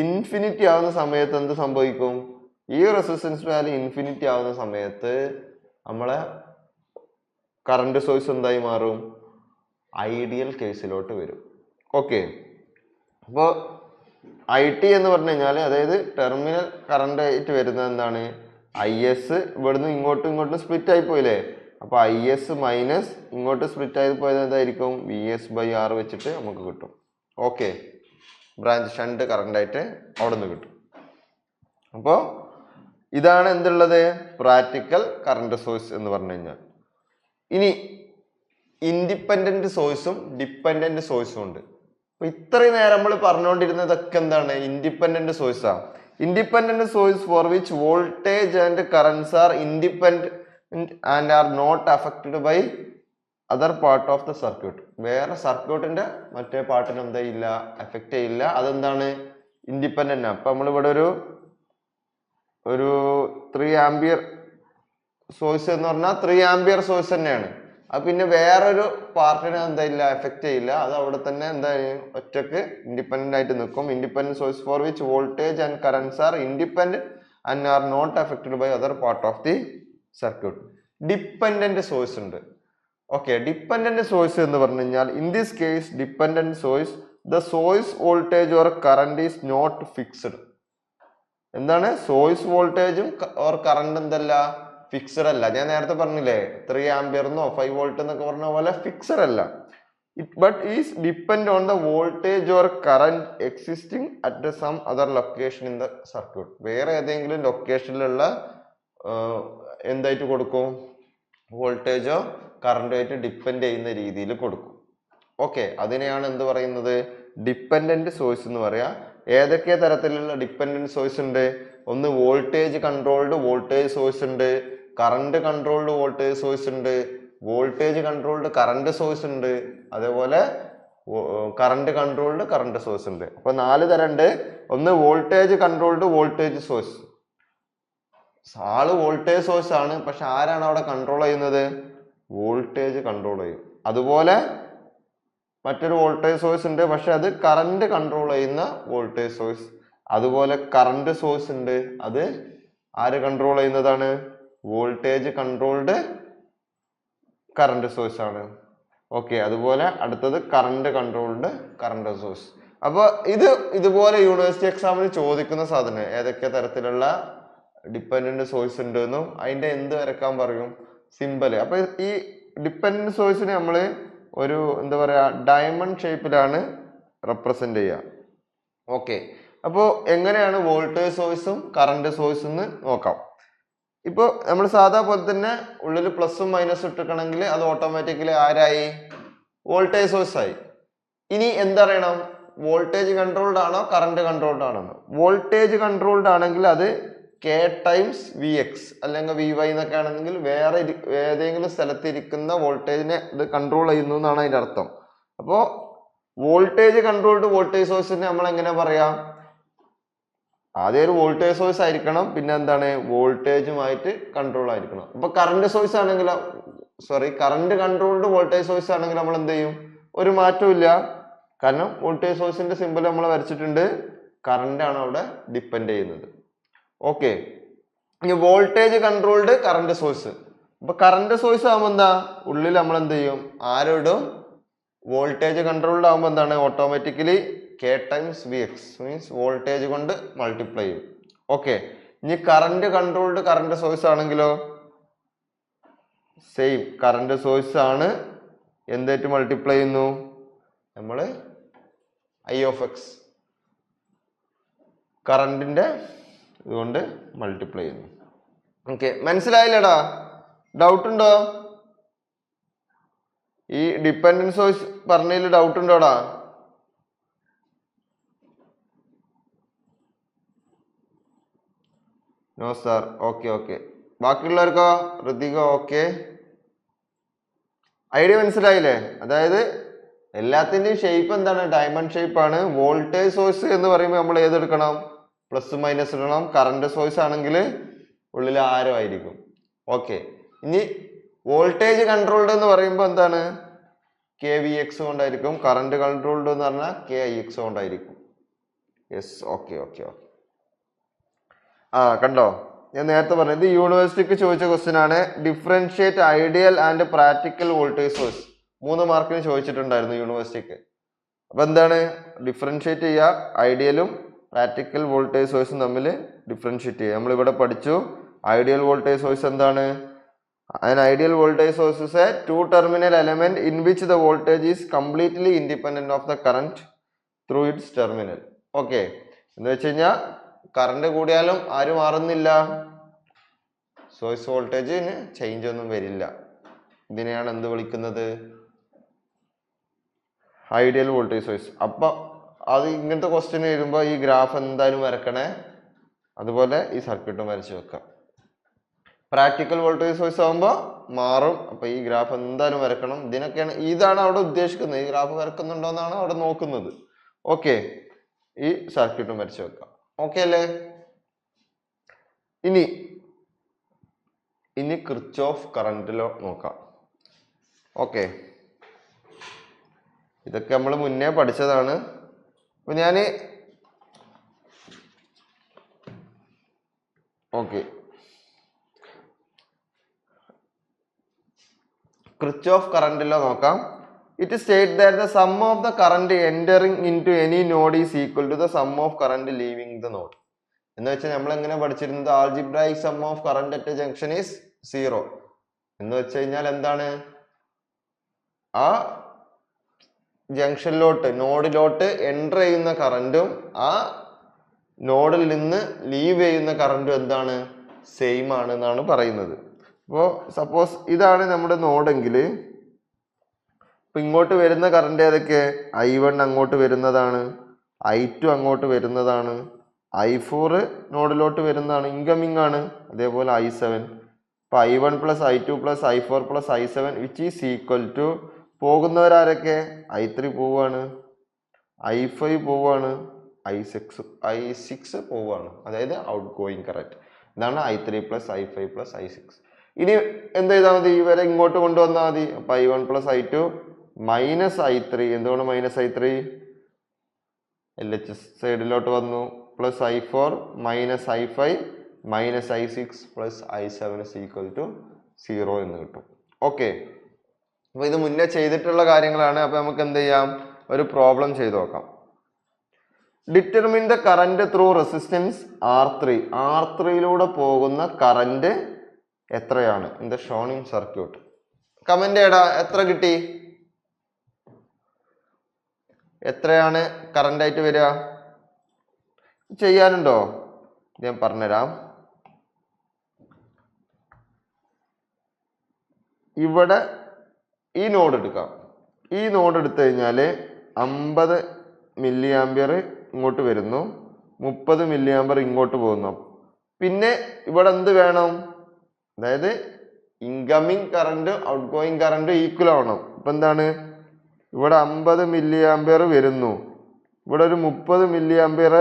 ഇൻഫിനിറ്റി ആവുന്ന സമയത്ത് എന്ത് സംഭവിക്കും? ഈ റെസിസ്റ്റൻസ് വാല്യൂ ഇൻഫിനിറ്റി ആവുന്ന സമയത്ത് നമ്മളെ കറണ്ട് സോഴ്സ് എന്തായി മാറും? ഐഡിയൽ കേസിലോട്ട് വരും. ഓക്കെ, അപ്പോൾ IT എന്ന് പറഞ്ഞു കഴിഞ്ഞാൽ അതായത് ടെർമിനൽ കറണ്ട് ആയിട്ട് വരുന്നത് എന്താണ്? IS ഇവിടുന്ന് ഇങ്ങോട്ടും സ്പ്ലിറ്റ് ആയി പോയില്ലേ? അപ്പോൾ IS മൈനസ് ഇങ്ങോട്ട് സ്പ്ലിറ്റ് ആയി പോയത് എന്തായിരിക്കും? VS/R വെച്ചിട്ട് നമുക്ക് കിട്ടും. ഓക്കെ, ബ്രാഞ്ച് ഷണ്ട് കറണ്ട് ആയിട്ട് അവിടെ നിന്ന് കിട്ടും. അപ്പോൾ ഇതാണ് എന്തുള്ളത്? പ്രാക്ടിക്കൽ കറണ്ട് സോഴ്സ് എന്ന് പറഞ്ഞു കഴിഞ്ഞാൽ. ഇനി ഇൻഡിപെൻഡന്റ് സോഴ്സും ഡിപ്പെൻഡന്റ് സോഴ്സും ഉണ്ട്. അപ്പൊ ഇത്രയും നേരം നമ്മൾ പറഞ്ഞുകൊണ്ടിരുന്നതൊക്കെ എന്താണ്? ഇൻഡിപെൻഡന്റ് സോഴ്സാ. Independent source for which voltage and currents are independent and are not affected by other part of the circuit. വേറെ സർക്യൂട്ടിന്റെ മറ്റേ പാർട്ടിന് എന്താ ഇല്ല, എഫക്റ്റ് ചെയ്യില്ല. അതെന്താണ്? ഇൻഡിപെൻഡന്റ്. അപ്പൊ നമ്മളിവിടെ ഒരു 3 ആംപിയർ സോഴ്സ് എന്ന് പറഞ്ഞാൽ 3 ആംപിയർ സോഴ്സ് തന്നെയാണ്. അത് പിന്നെ വേറൊരു പാർട്ടിനെ എന്താ ഇല്ല, എഫക്റ്റ് ചെയ്യില്ല. അത് അവിടെ തന്നെ എന്താ ഒറ്റക്ക് ഇൻഡിപെൻഡന്റ് ആയിട്ട് നിൽക്കും. Independent source for which voltage and currents are independent and are not affected by other part of the circuit. Dependent source ഉണ്ട്. ഓക്കെ, ഡിപ്പെൻഡന്റ് സോഴ്സ് എന്ന് പറഞ്ഞു കഴിഞ്ഞാൽ in this case dependent source the source voltage or current is not fixed. എന്താണ്? Source വോൾട്ടേജും or current എന്തല്ല, fixed അല്ല. ഞാൻ നേരത്തെ പറഞ്ഞില്ലേ 3 ആംപിയർന്നോ 5 വോൾട്ട് എന്നൊക്കെ പറഞ്ഞ പോലെ ഫിക്സഡ് അല്ല. But is depend on the voltage or current existing at some other location in the circuit. വേറെ ഏതെങ്കിലും ലൊക്കേഷനിലുള്ള എന്തായിട്ട് കൊടുക്കും? വോൾട്ടേജോ കറണ്ടോ ആയിട്ട് ഡിപ്പെൻഡ് ചെയ്യുന്ന രീതിയിൽ കൊടുക്കും. ഓക്കെ, അതിനെയാണ് എന്ത് പറയുന്നത്? ഡിപ്പെൻഡന്റ് സോഴ്സ് എന്ന് പറയാ. ഏതൊക്കെ തരത്തിലുള്ള ഡിപ്പെൻഡന്റ് സോഴ്സ് ഉണ്ട്? ഒന്ന് വോൾട്ടേജ് കൺട്രോൾഡ് വോൾട്ടേജ് സോഴ്സ് ഉണ്ട്, കറണ്ട് കൺട്രോൾഡ് വോൾട്ടേജ് സോഴ്സ് ഉണ്ട്, വോൾട്ടേജ് കൺട്രോൾഡ് കറണ്ട് സോഴ്സ് ഉണ്ട്, അതേപോലെ കറണ്ട് കൺട്രോൾഡ് കറണ്ട് സോഴ്സ് ഉണ്ട്. അപ്പൊ 4 തരം ഉണ്ട്. ഒന്ന് വോൾട്ടേജ് കൺട്രോൾഡ് വോൾട്ടേജ് സോഴ്സ്. ആള് വോൾട്ടേജ് സോഴ്സ് ആണ്, പക്ഷെ ആരാണ് അവിടെ കൺട്രോൾ ചെയ്യുന്നത്? വോൾട്ടേജ് കൺട്രോൾ ചെയ്യും. അതുപോലെ മറ്റൊരു വോൾട്ടേജ് സോഴ്സ് ഉണ്ട്, പക്ഷെ അത് കറണ്ട് കൺട്രോൾ ചെയ്യുന്ന വോൾട്ടേജ് സോഴ്സ്. അതുപോലെ കറണ്ട് സോഴ്സ് ഉണ്ട്, അത് ആര് കൺട്രോൾ ചെയ്യുന്നതാണ്? വോൾട്ടേജ് കൺട്രോൾഡ് കറണ്ട് സോഴ്സ് ആണ്. ഓക്കെ, അതുപോലെ അടുത്തത് കറണ്ട് കൺട്രോൾഡ് കറണ്ട് സോഴ്സ്. അപ്പൊ ഇതുപോലെ യൂണിവേഴ്സിറ്റി എക്സാമിന് ചോദിക്കുന്ന സാധനം ഏതൊക്കെ തരത്തിലുള്ള ഡിപ്പെൻഡന്റ് സോഴ്സ് ഉണ്ട് എന്നും അതിന്റെ എന്ത് വരക്കാൻ പറയും? സിമ്പല്. അപ്പൊ ഈ ഡിപ്പെൻഡന്റ് സോഴ്സിനെ നമ്മൾ ഒരു എന്താ പറയാ ഡയമണ്ട് ഷേപ്പിലാണ് റെപ്രസെന്റ് ചെയ്യുക. ഓക്കെ, അപ്പോൾ എങ്ങനെയാണ് വോൾട്ടേജ് സോഴ്സും കറണ്ട് സോഴ്സും എന്ന് നോക്കാം. ഇപ്പോൾ നമ്മൾ സാധാ പോലെ തന്നെ ഉള്ളിൽ പ്ലസും മൈനസും ഇട്ടിക്കണമെങ്കിൽ അത് ഓട്ടോമാറ്റിക്കലി ആരായി? വോൾട്ടേജ് സോഴ്സ് ആയി. ഇനി എന്തറിയണം? വോൾട്ടേജ് കൺട്രോൾഡ് ആണോ കറണ്ട് കൺട്രോൾഡ് ആണോ? വോൾട്ടേജ് കൺട്രോൾഡ് ആണെങ്കിൽ അത് K ടൈംസ് Vx അല്ലെങ്കിൽ Vy എന്നൊക്കെ ആണെങ്കിൽ വേറെ ഏതെങ്കിലും സ്ഥലത്ത് ഇരിക്കുന്ന വോൾട്ടേജിനെ ഇത് കൺട്രോൾ ചെയ്യുന്നു എന്നാണ് അതിന്റെ അർത്ഥം. അപ്പോൾ വോൾട്ടേജ് കൺട്രോൾഡ് വോൾട്ടേജ് സോഴ്സിനെ നമ്മൾ എങ്ങനെ പറയാം? ആദ്യം ഒരു വോൾട്ടേജ് സോഴ്സ് ആയിരിക്കണം, പിന്നെ എന്താണ്? വോൾട്ടേജുമായിട്ട് കൺട്രോൾ ആയിരിക്കണം. അപ്പൊ കറണ്ട് സോഴ്സ് ആണെങ്കിൽ കറണ്ട് കൺട്രോൾഡ് വോൾട്ടേജ് സോഴ്സ് ആണെങ്കിൽ നമ്മൾ എന്ത് ചെയ്യും? ഒരു മാറ്റവും ഇല്ല. കാരണം വോൾട്ടേജ് സോഴ്സിന്റെ സിമ്പിൾ നമ്മൾ വരച്ചിട്ടുണ്ട്, കറണ്ട് ആണ് അവിടെ ഡിപ്പെൻഡ് ചെയ്യുന്നത്. ഓക്കെ, ഇനി വോൾട്ടേജ് കൺട്രോൾഡ് കറണ്ട് സോഴ്സ്. അപ്പൊ കറണ്ട് സോഴ്സ് ആകുമ്പോൾ എന്താ? ഉള്ളിൽ നമ്മൾ എന്ത് ചെയ്യും? ആരോടും വോൾട്ടേജ് കൺട്രോൾഡ് ആകുമ്പോൾ എന്താണ്? Automatically K times Vx means voltage കൊണ്ട് മൾട്ടിപ്ലൈ ചെയ്യും. ഓക്കെ, ഇനി കറണ്ട് കൺട്രോൾഡ് കറണ്ട് സോഴ്സ് ആണെങ്കിലോ സെയിം കറണ്ട് സോഴ്സ് ആണ് എന്തായിട്ട് മൾട്ടിപ്ലൈ ചെയ്യുന്നു? നമ്മൾ I(x) കറണ്ടിന്റെ ഇതുകൊണ്ട് മൾട്ടിപ്ലൈ ചെയ്യുന്നു. ഓക്കെ, മനസ്സിലായില്ലടാ? ഡൗട്ട് ഉണ്ടോ? ഈ ഡിപ്പെൻഡന്റ് സോഴ്സ് പറഞ്ഞതിൽ ഡൗട്ട് ഉണ്ടോടാ? No sir. ഓക്കെ. ബാക്കിയുള്ളവർക്കോ? ഋതിക ഓക്കെ. ഐഡിയ മനസ്സിലായില്ലേ? അതായത് എല്ലാത്തിന്റെയും ഷേപ്പ് എന്താണ്? ഡയമണ്ട് ഷേപ്പ് ആണ്. വോൾട്ടേജ് സോഴ്സ് എന്ന് പറയുമ്പോൾ നമ്മൾ ഏതെടുക്കണം? പ്ലസ് മൈനസ് ഇടണം. കറണ്ട് സോഴ്സ് ആണെങ്കിൽ ഉള്ളിൽ ആരോ ആയിരിക്കും. ഓക്കെ, ഇനി വോൾട്ടേജ് കൺട്രോൾഡ് എന്ന് പറയുമ്പോൾ എന്താണ്? KVx കൊണ്ടായിരിക്കും. കറണ്ട് കൺട്രോൾഡ് എന്ന് പറഞ്ഞാൽ KIx കൊണ്ടായിരിക്കും. Yes, okay. കണ്ടോ, ഞാൻ നേരത്തെ പറഞ്ഞത് യൂണിവേഴ്സിറ്റിക്ക് ചോദിച്ച ക്വസ്റ്റ്യൻ ആണ്. Differentiate ideal and practical voltage source. 3 മാർക്കിന് ചോദിച്ചിട്ടുണ്ടായിരുന്നു യൂണിവേഴ്സിറ്റിക്ക്. അപ്പൊ എന്താണ് ഡിഫറൻഷിയേറ്റ് ചെയ്യുക, ഐഡിയലും പ്രാക്ടിക്കൽ വോൾട്ടേജ് സോഴ്സും തമ്മിൽ ഡിഫറൻഷിയേറ്റ് ചെയ്യുക. നമ്മൾ ഇവിടെ പഠിച്ചു ഐഡിയൽ വോൾട്ടേജ് സോഴ്സ് എന്താണ്? An ideal voltage source is a two-terminal element in which the voltage is completely independent of the current through its terminal. Okay. എന്ന് വെച്ച് കഴിഞ്ഞാൽ കറണ്ട് കൂടിയാലും ആരും മാറുന്നില്ല, സോഴ്സ് വോൾട്ടേജിന് ചേഞ്ച് ഒന്നും വരില്ല. ഇതിനെയാണ് എന്ത് വിളിക്കുന്നത്? Ideal voltage source. അപ്പൊ അത് ഇങ്ങനത്തെ ക്വസ്റ്റ്യൻ വരുമ്പോൾ ഈ ഗ്രാഫ് എന്തായാലും വരക്കണേ, അതുപോലെ ഈ സർക്യൂട്ടും വരച്ചു വെക്കാം. പ്രാക്ടിക്കൽ വോൾട്ടേജ് സോഴ്സ് ആകുമ്പോൾ മാറും. അപ്പൊ ഈ ഗ്രാഫ് എന്തായാലും വരക്കണം. ഇതിനൊക്കെയാണ്, ഇതാണ് അവിടെ ഉദ്ദേശിക്കുന്നത്. ഈ ഗ്രാഫ് വരക്കുന്നുണ്ടോ എന്നാണ് അവിടെ നോക്കുന്നത്. ഓക്കെ, ഈ സർക്യൂട്ടും വരച്ചു വെക്കാം. ഓക്കെ അല്ലേ? ഇനി കിർച്ചോഫ് കറന്റ് ലോ നോക്കാം. ഓക്കെ, ഇതൊക്കെ നമ്മൾ മുന്നേ പഠിച്ചതാണ്. അപ്പൊ ഞാന് ഓക്കെ കിർച്ചോഫ് കറന്റ് ലോ നോക്കാം. It state that the sum of the current entering in to any node is equal to the sum of current leaving the node. എന്ന് വെച്ചാൽ നമ്മൾ എങ്ങനെ പഠിച്ചിരുന്നത്? Algebraic sum of current at junction is 0. എന്ന് വെച്ച് കഴിഞ്ഞാൽ എന്താണ്? ആ ജംഗ്ഷനിലോട്ട് നോഡിലോട്ട് എൻ്റർ ചെയ്യുന്ന കറന്റും ആ നോഡിൽ നിന്ന് ലീവ് ചെയ്യുന്ന കറന്റും എന്താണ്? സെയിം ആണ് എന്നാണ് പറയുന്നത്. അപ്പോൾ സപ്പോസ് ഇതാണ് നമ്മുടെ നോഡെങ്കിൽ ഇപ്പൊ ഇങ്ങോട്ട് വരുന്ന കറണ്ട് ഏതൊക്കെ? I1 അങ്ങോട്ട് വരുന്നതാണ്, I2 അങ്ങോട്ട് വരുന്നതാണ്, I4 നോഡിലോട്ട് വരുന്നതാണ്, ഇൻകമിങ് ആണ്. അതേപോലെ I7. ഇപ്പൊ I1 plus I2 plus I4 plus I7 which is equal to പോകുന്നവരാരൊക്കെ? I3 പോവാണ്, I5 പോവാണ്, I6 പോവാണ്. അതായത് ഔട്ട് ഗോയിങ് കറന്റ്. ഇതാണ് I3 plus I5 plus I6. ഇനി എന്ത് ചെയ്താൽ മതി? ഇവരെ ഇങ്ങോട്ട് കൊണ്ടുവന്നാൽ മതി. അപ്പൊ I1 plus I2 minus I3. എന്തുകൊണ്ട് മൈനസ് I3? LHS സൈഡിലോട്ട് വന്നു. Plus I4 minus I5 minus I6 plus I7 is equal to 0 എന്ന് കിട്ടും. ഓക്കെ, അപ്പൊ ഇത് മുന്നേ ചെയ്തിട്ടുള്ള കാര്യങ്ങളാണ്. അപ്പൊ നമുക്ക് എന്ത് ചെയ്യാം? ഒരു പ്രോബ്ലം ചെയ്ത് നോക്കാം. Determine the current through resistance R3. R3യിലൂടെ പോകുന്ന കറന്റ് എത്രയാണ്? In the shown in circuit. Comment ചെയ്യടാ, എത്ര കിട്ടി? എത്രയാണ് കറന്റ് ആയിട്ട് വരിക? ചെയ്യാനുണ്ടോ? ഞാൻ പറഞ്ഞുതരാം. ഇവിടെ ഈ നോഡ് എടുക്കാം. ഈ നോഡ് എടുത്തു കഴിഞ്ഞാൽ 50 മില്ലി ആംപിയർ ഇങ്ങോട്ട് വരുന്നു, 30 മില്ലി ആംപിയർ ഇങ്ങോട്ട് പോകുന്നു. പിന്നെ ഇവിടെ എന്ത് വേണം? അതായത് incoming current out going current equal ആവണം. ഇപ്പൊ എന്താണ്? ഇവിടെ 50 മില്ലി ആംപിയർ വരുന്നു, ഇവിടെ ഒരു 30 മില്ലി ആംപിയർ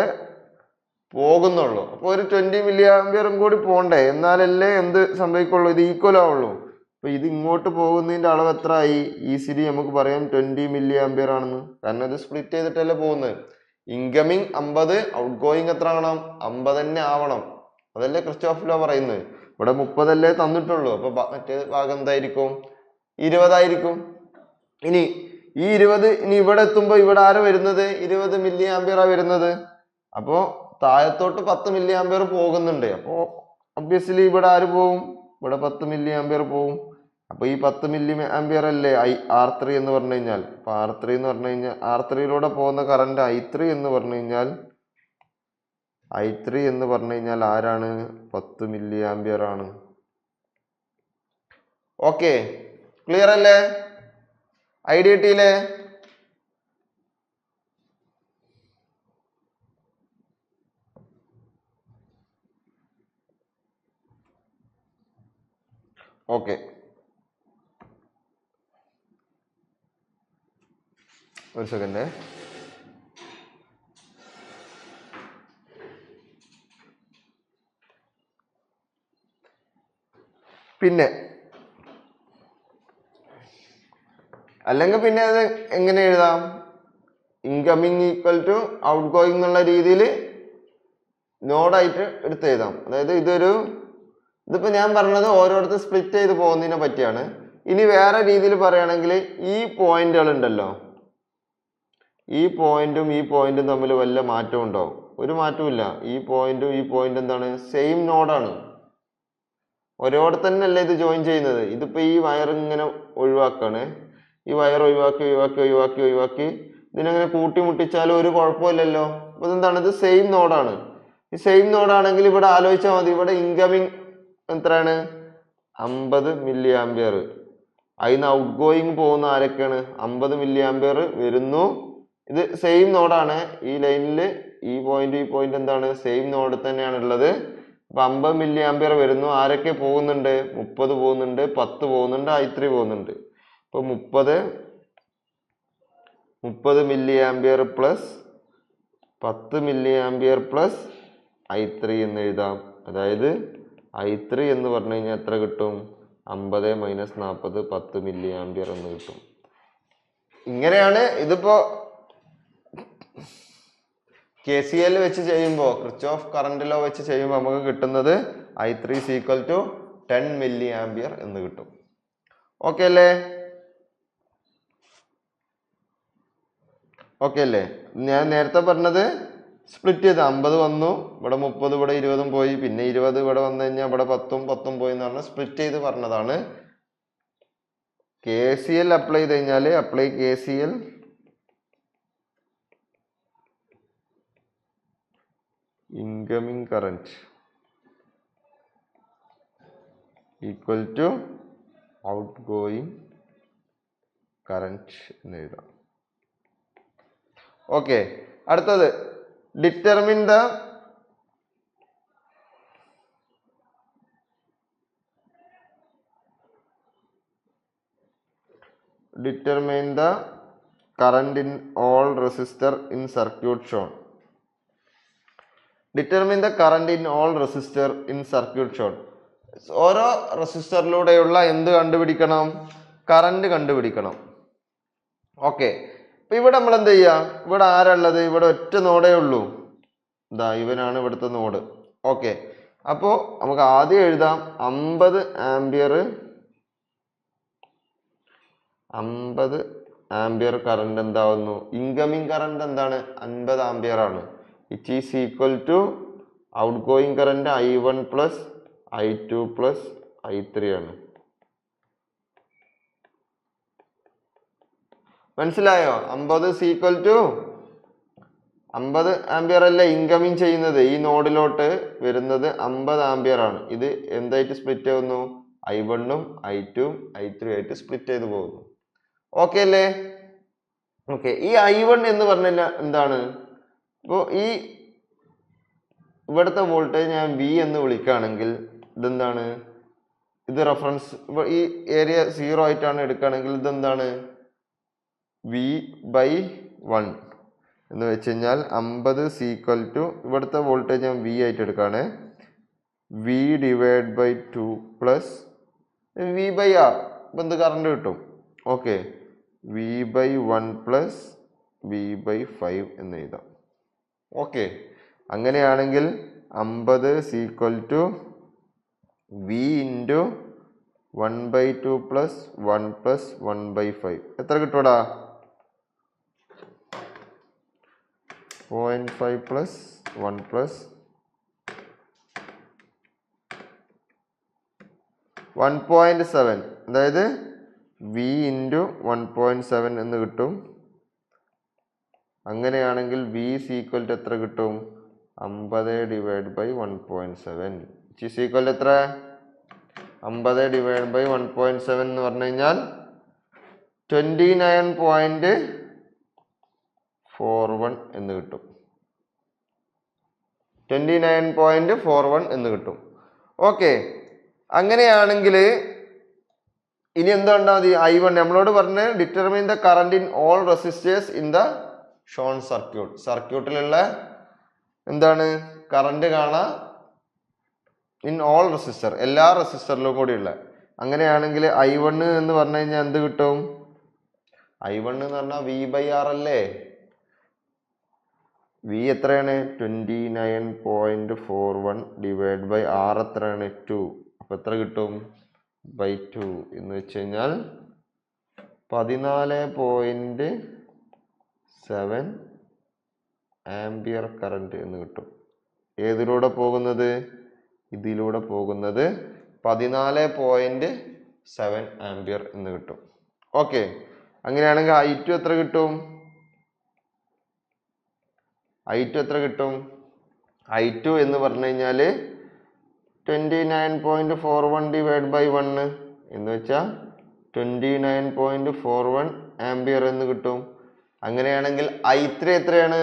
പോകുന്നുള്ളൂ. അപ്പൊ ഒരു 20 മില്ലി ആംപിയറും കൂടി പോണ്ടേ, എന്നാലല്ലേ എന്ത് സംഭവിക്കുള്ളൂ? ഇത് ഈക്വൽ ആവുള്ളൂ. അപ്പൊ ഇത് ഇങ്ങോട്ട് പോകുന്നതിന്റെ അളവ് എത്ര ആയി? ഈസിലി നമുക്ക് പറയാം 20 മില്ലി ആംപിയർ ആണെന്ന്. കാരണം ഇത് സ്പ്ലിറ്റ് ചെയ്തിട്ടല്ലേ പോകുന്നത്. ഇൻകമിങ് 50, ഔട്ട് ഗോയിങ് എത്ര ആവണം? 50 തന്നെ ആവണം. അതല്ലേ കിർച്ചോഫ് ലോ പറയുന്നത്. ഇവിടെ 30 അല്ലേ തന്നിട്ടുള്ളൂ. അപ്പൊ മറ്റേ ഭാഗം എന്തായിരിക്കും? 20 ആയിരിക്കും. ഇനി ഈ 20 ഇനി ഇവിടെ എത്തുമ്പോ ഇവിടെ ആരാ വരുന്നത്? 20 മില്ലി ആംപിയർ ആ വരുന്നത്. അപ്പോ താഴത്തോട്ട് 10 മില്ലി ആംപിയർ പോകുന്നുണ്ട്. അപ്പോ ഒബ്വിയസ്ലി ഇവിടെ ആര് പോവും? ഇവിടെ 10 മില്ലി ആംപിയർ പോവും. അപ്പൊ ഈ 10 മില്ലി ആംപിയർ അല്ലേ R3 എന്ന് പറഞ്ഞു കഴിഞ്ഞാൽ. അപ്പൊ R3 എന്ന് പറഞ്ഞു കഴിഞ്ഞാൽ R3യിലൂടെ പോകുന്ന കറന്റ് I3 എന്ന് പറഞ്ഞു കഴിഞ്ഞാൽ ആരാണ്? 10 മില്ലി ആംപിയർ ആണ്. ഓക്കെ, ക്ലിയർ അല്ലേ? ഐഡിയ കിട്ടിയില്ലേ? ഓക്കെ, ഒരു സെക്കൻഡ്. പിന്നെ അല്ലെങ്കിൽ പിന്നെ അത് എങ്ങനെ എഴുതാം? Incoming equal to outgoing എന്നുള്ള രീതിയിൽ നോഡായിട്ട് എടുത്ത് എഴുതാം. അതായത് ഇതിപ്പോ ഞാൻ പറഞ്ഞത് ഓരോരുത്തർ സ്പ്ലിറ്റ് ചെയ്ത് പോകുന്നതിനെ പറ്റിയാണ്. ഇനി വേറെ രീതിയിൽ പറയുകയാണെങ്കിൽ ഈ പോയിന്റുകൾ ഉണ്ടല്ലോ, ഈ പോയിന്റും തമ്മിൽ വല്ല മാറ്റവും ഉണ്ടാവും? ഒരു മാറ്റവും ഇല്ല. ഈ പോയിന്റ് എന്താണ്? സെയിം നോഡാണ്. ഒരോടെ തന്നെ അല്ലേ ഇത് ജോയിൻ ചെയ്യുന്നത്. ഇതിപ്പോ ഈ വയർ ഇങ്ങനെ ഒഴിവാക്കാണ്. ഈ വയർ ഒഴിവാക്കി ഇതിനങ്ങനെ കൂട്ടിമുട്ടിച്ചാലും ഒരു കുഴപ്പമില്ലല്ലോ. അപ്പൊ ഇതെന്താണ്? ഇത് സെയിം നോഡാണ്. ഈ സെയിം നോഡാണെങ്കിൽ ഇവിടെ ആലോചിച്ചാൽ മതി. ഇവിടെ ഇൻകമിങ് എത്രയാണ്? 50 മില്ലി ആംപിയർ. അതിന് ഔട്ട് ഗോയിങ് പോകുന്ന ആരൊക്കെയാണ്? 50 മില്ലി ആംപിയർ വരുന്നു. ഇത് സെയിം നോഡാണ്. ഈ ലൈനിൽ ഈ പോയിന്റ് എന്താണ്? സെയിം നോഡ് തന്നെയാണ് ഉള്ളത്. അപ്പൊ 50 മില്ലി ആംപിയർ വരുന്നു. ആരൊക്കെ പോകുന്നുണ്ട്? 30 പോകുന്നുണ്ട്, 10 പോകുന്നുണ്ട്, I3 പോകുന്നുണ്ട്. അപ്പൊ 30 milli ampere plus 10 milli ampere plus I3 എന്ന് എഴുതാം. അതായത് I3 എന്ന് പറഞ്ഞു കഴിഞ്ഞാൽ എത്ര കിട്ടും? 50 മൈനസ് 40 10 മില്ലി ആംപിയർ എന്ന് കിട്ടും. ഇങ്ങനെയാണ് ഇതിപ്പോ KCL വെച്ച് ചെയ്യുമ്പോൾ, കിർച്ചോഫ് കറന്റ് ലോ വെച്ച് ചെയ്യുമ്പോൾ നമുക്ക് കിട്ടുന്നത് I3 is equal to 10 milli ampere എന്ന് കിട്ടും. ഓക്കെ അല്ലേ? ഓക്കെ അല്ലേ? ഞാൻ നേരത്തെ പറഞ്ഞത് സ്പ്ലിറ്റ് ചെയ്ത് 50 വന്നു, ഇവിടെ 30, ഇവിടെ 20 പോയി, പിന്നെ 20 ഇവിടെ വന്നു കഴിഞ്ഞാൽ ഇവിടെ 10 പോയി എന്നാണ് സ്പ്ലിറ്റ് ചെയ്ത് പറഞ്ഞതാണ്. KCL അപ്ലൈ ചെയ്ത് കഴിഞ്ഞാൽ KCL incoming current equal to outgoing current എന്ന് എഴുതാം. ഓക്കെ, അടുത്തത് determine the current in all resistor in circuit shown. Determine the current in all resistor in circuit shown. ഓരോ റെസിസ്റ്ററിലൂടെയുള്ള എന്ത് കണ്ടുപിടിക്കണം? കറണ്ട് കണ്ടുപിടിക്കണം. ഓക്കെ, അപ്പൊ ഇവിടെ നമ്മൾ എന്ത് ചെയ്യാം? ഇവിടെ ആരാള്ളത്? ഇവിടെ ഒറ്റ നോഡേ ഉള്ളൂ. ഇതാ ഇവനാണ് ഇവിടുത്തെ നോഡ്. ഓക്കെ, അപ്പോ നമുക്ക് ആദ്യം എഴുതാം 50 ആംപിയർ കറണ്ട് എന്താവുന്നു? ഇൻകമിങ് കറണ്ട് എന്താണ്? 50 ആംപിയർ ആണ്. It is equal to outgoing current I1 plus I2 plus I3 ആണ്. മനസ്സിലായോ? 50 is equal to 50 ആംപിയർ അല്ലേ ഇൻകമിങ് ചെയ്യുന്നത്. ഈ നോഡിലോട്ട് വരുന്നത് 50 ആംപിയർ ആണ്. ഇത് എന്തായിട്ട് സ്പ്ലിറ്റ് ആവുന്നു? I1ഉം I2ഉം I3 ആയിട്ട് സ്പ്ലിറ്റ് ചെയ്ത് പോകുന്നു. ഓക്കെ അല്ലേ? ഓക്കെ, ഈ I1 എന്ന് പറഞ്ഞാൽ എന്താണ്? ഇപ്പോ ഈ ഇവിടുത്തെ വോൾട്ടേജ് ഞാൻ V എന്ന് വിളിക്കുകയാണെങ്കിൽ ഇതെന്താണ്? ഇത് റെഫറൻസ്, ഈ ഏരിയ 0 ആയിട്ടാണ് എടുക്കുകയാണെങ്കിൽ ഇതെന്താണ്? V/1 എന്ന് വെച്ച് കഴിഞ്ഞാൽ 50 is equal to ഇവിടുത്തെ വോൾട്ടേജ് ഞാൻ V ആയിട്ട് എടുക്കുകയാണ്. V/2 plus V/R. ഇപ്പം എന്ത് കറണ്ട് കിട്ടും? ഓക്കെ, V/1 പ്ലസ് V/5 എന്ന് എഴുതാം. ഓക്കെ, അങ്ങനെയാണെങ്കിൽ 50 is equal to V into 1/2 plus 1 plus 1/5 എത്ര കിട്ടൂടാ? 0.5 പ്ലസ് 1 പ്ലസ് 1.7, അതായത് V into 1.7 എന്ന് കിട്ടും. അങ്ങനെയാണെങ്കിൽ V is equal to എത്ര കിട്ടും? 50 divided by 1.7 which is equal to എത്ര? 50 divided by 1.7 എന്ന് പറഞ്ഞു കഴിഞ്ഞാൽ 29.41 എന്ന് കിട്ടും. 29.41 എന്ന് കിട്ടും. ഓക്കെ, അങ്ങനെയാണെങ്കിൽ ഇനി എന്താ മതി? I1 നമ്മളോട് പറഞ്ഞ് determine the current in all resistors in the shown circuit. സർക്യൂട്ടിലുള്ള എന്താണ്? കറണ്ട് കാണാം ഇൻ ഓൾ റെസിസ്റ്റർ, എല്ലാ റെസിസ്റ്ററിലും കൂടിയുള്ള. അങ്ങനെയാണെങ്കിൽ I1 എന്ന് പറഞ്ഞു കഴിഞ്ഞാൽ എന്ത് കിട്ടും? I1 എന്ന് പറഞ്ഞാൽ V/R അല്ലേ? V എത്രയാണ്? 29.41 ഡിവൈഡ് ബൈ R എത്രയാണ്? 2. അപ്പൊ എത്ര കിട്ടും? 2 എന്ന് വെച്ച് കഴിഞ്ഞാൽ 14.7 ആംപിയർ കറണ്ട് എന്ന് കിട്ടും. ഏതിലൂടെ പോകുന്നത്? ഇതിലൂടെ പോകുന്നത് 14.7 ആംപിയർ എന്ന് കിട്ടും. ഓക്കെ, അങ്ങനെയാണെങ്കിൽ I2 എത്ര കിട്ടും? I2 എന്ന് പറഞ്ഞു കഴിഞ്ഞാൽ 29.41 ഡിവൈഡ് ബൈ 1 എന്ന് വെച്ചാൽ 29.41 ആംപിയർ എന്ന് കിട്ടും. അങ്ങനെയാണെങ്കിൽ I3 എത്രയാണ്?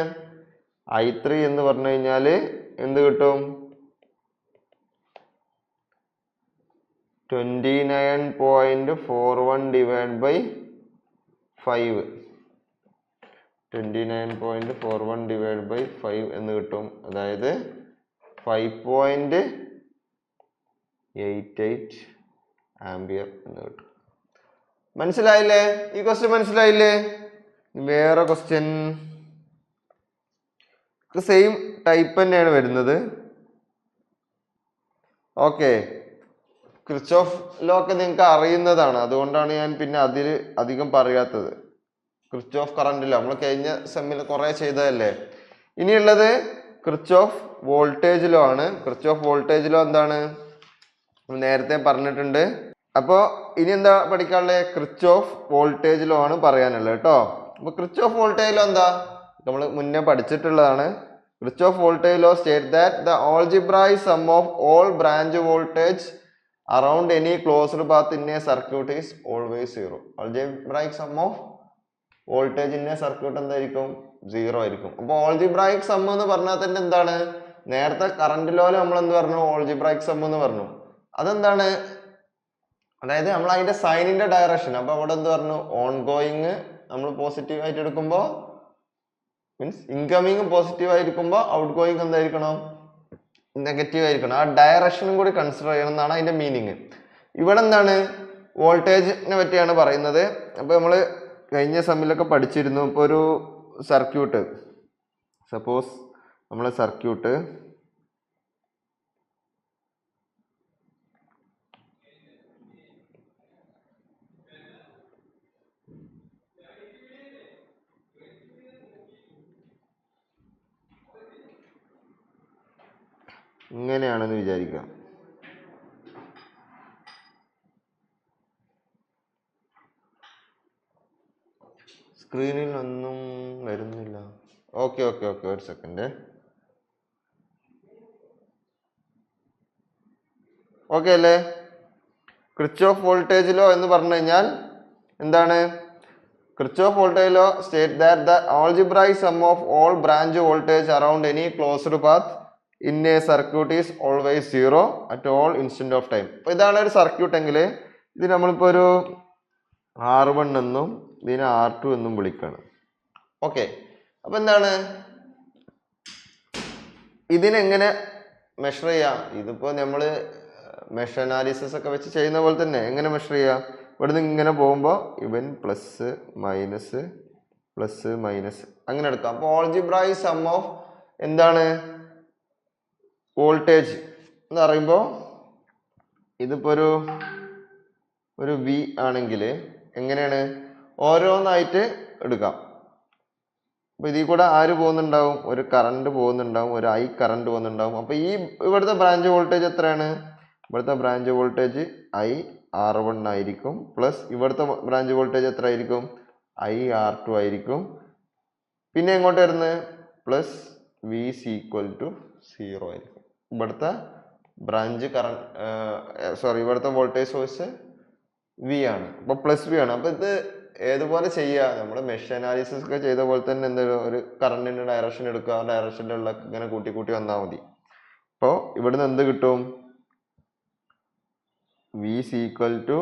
I3 എന്ന് പറഞ്ഞു കഴിഞ്ഞാൽ എന്ത് കിട്ടും? 29.41 ഡിവൈഡ് ബൈ 5 29.41 ഡിവൈഡ് ബൈ 5 എന്ന് കിട്ടും. അതായത് 5.88 ആംപിയർ എന്ന് കിട്ടും. മനസ്സിലായില്ലേ? ഈ ക്വസ്റ്റ്യൻ മനസ്സിലായില്ലേ? വേറെ ക്വസ്റ്റ്യൻ സെയിം ടൈപ്പ് തന്നെയാണ് വരുന്നത്. ഓക്കെ, കിർച്ചോഫ് ലോ ഒക്കെ നിങ്ങൾക്ക് അറിയുന്നതാണ്, അതുകൊണ്ടാണ് ഞാൻ പിന്നെ അതിൽ അധികം പറയാത്തത്. കിർച്ചോഫ് കറന്റ് ലോ നമ്മൾ കഴിഞ്ഞ സെമ്മിൽ കുറെ ചെയ്തതല്ലേ. ഇനിയുള്ളത് കിർച്ചോഫ് വോൾട്ടേജ് ലോ ആണ്. കിർച്ചോഫ് വോൾട്ടേജ് ലോ എന്താണ് നേരത്തെ പറഞ്ഞിട്ടുണ്ട്. അപ്പോൾ ഇനി എന്താ പഠിക്കാനുള്ളത്? കിർച്ചോഫ് വോൾട്ടേജ് ലോ ആണ് പറയാനുള്ളത് കേട്ടോ. അപ്പൊ കിർച്ചോഫ് വോൾട്ടേജ് ലോ എന്താ നമ്മൾ മുന്നേ പഠിച്ചിട്ടുള്ളതാണ്. Kirchhoff voltage law state that the algebraic sum of all branch voltage around any closed path in a circuit is always 0. Algebraic sum of voltage in a circuit എന്തായിരിക്കും? 0 ആയിരിക്കും. അപ്പോൾ algebraic sum എന്ന് പറഞ്ഞാൽ തന്നെ എന്താണ്? നേരത്തെ കറന്റ് ലോയിൽ നമ്മൾ എന്ത് പറഞ്ഞു? algebraic sum എന്ന് പറഞ്ഞു. അതെന്താണ്? അതായത് നമ്മൾ അതിന്റെ സൈനിന്റെ ഡയറക്ഷൻ. അപ്പൊ അവിടെ എന്ത് പറഞ്ഞു? ഓൺ ഗോയിങ് നമ്മൾ പോസിറ്റീവ് ആയിട്ട് എടുക്കുമ്പോൾ മീൻസ് ഇൻകമിങ് പോസിറ്റീവ് ആയിരിക്കുമ്പോൾ ഔട്ട് ഗോയിങ് എന്തായിരിക്കണം? നെഗറ്റീവ് ആയിരിക്കണം. ആ ഡയറക്ഷനും കൂടി കൺസിഡർ ചെയ്യണം എന്നാണ് അതിന്റെ മീനിങ്. ഇവിടെ എന്താണ്? വോൾട്ടേജിനെ പറ്റിയാണ് പറയുന്നത്. അപ്പൊ നമ്മൾ കഴിഞ്ഞ സെമ്മിലൊക്കെ പഠിച്ചിരുന്നു. ഇപ്പൊ ഒരു സർക്യൂട്ട്, സപ്പോസ് നമ്മളെ സർക്യൂട്ട് ഇങ്ങനെയാണെന്ന് വിചാരിക്കാം. സ്ക്രീനിൽ ഒന്നും വരുന്നില്ല. ഓക്കെ ഒരു സെക്കൻഡ്. ഓക്കെ അല്ലേ? കിർച്ചോഫ് വോൾട്ടേജ് ലോ എന്ന് പറഞ്ഞു കഴിഞ്ഞാൽ എന്താണ്? Kirchhoff voltage law state that the algebraic sum of all branch voltage around any closed path in a circuit is always 0 at all instant of time. അപ്പൊ ഇതാണ് ഒരു circuit എങ്കിൽ ഇത് നമ്മളിപ്പോ ഒരു R1 എന്നും ഇതിനെ R2 എന്നും വിളിക്കാണ്. ഓക്കെ, അപ്പൊ എന്താണ് ഇതിനെങ്ങനെ മെഷർ ചെയ്യാം? ഇതിപ്പോ നമ്മള് മെഷ് അനാലിസിസ് ഒക്കെ വെച്ച് ചെയ്യുന്ന പോലെ തന്നെ എങ്ങനെ മെഷർ ചെയ്യാം? ഇവിടുന്ന് ഇങ്ങനെ പോകുമ്പോൾ ഇവൻ പ്ലസ് മൈനസ് അങ്ങനെ എടുക്കാം. അപ്പൊ ആൾജിബ്രായിക് സം ഓഫ് എന്താണ് വോൾട്ടേജ് എന്ന് പറയുമ്പോൾ ഇതിപ്പോ ഒരു V ആണെങ്കിൽ എങ്ങനെയാണ് ഓരോന്നായിട്ട് എടുക്കാം. അപ്പൊ ഇതിൽ കൂടെ ആര് പോകുന്നുണ്ടാവും? ഒരു കറണ്ട് പോകുന്നുണ്ടാവും, ഒരു I കറണ്ട് പോകുന്നുണ്ടാവും. അപ്പൊ ഈ ഇവിടുത്തെ ബ്രാഞ്ച് വോൾട്ടേജ് എത്രയാണ്? ഇവിടുത്തെ ബ്രാഞ്ച് വോൾട്ടേജ് R1 ആയിരിക്കും. പ്ലസ് ഇവിടുത്തെ ബ്രാഞ്ച് വോൾട്ടേജ് എത്ര ആയിരിക്കും? R2 ആയിരിക്കും. പിന്നെ എങ്ങോട്ട് വരുന്നത്? Plus V is equal to 0 ആയിരിക്കും. ഇവിടുത്തെ ബ്രാഞ്ച് ഇവിടുത്തെ വോൾട്ടേജ് സോഴ്സ് V ആണ്. അപ്പൊ പ്ലസ് V ആണ്. അപ്പൊ ഇത് ഏതുപോലെ ചെയ്യുക? നമ്മൾ മെഷ് അനാലിസിസ് ഒക്കെ ചെയ്ത പോലെ തന്നെ എന്തെങ്കിലും ഒരു കറണ്ടിന്റെ ഡയറക്ഷൻ എടുക്കുക, ഡയറക്ഷനിലുള്ള ഇങ്ങനെ കൂട്ടി വന്നാൽ മതി. അപ്പോൾ ഇവിടുന്ന് എന്ത് കിട്ടും? V is equal to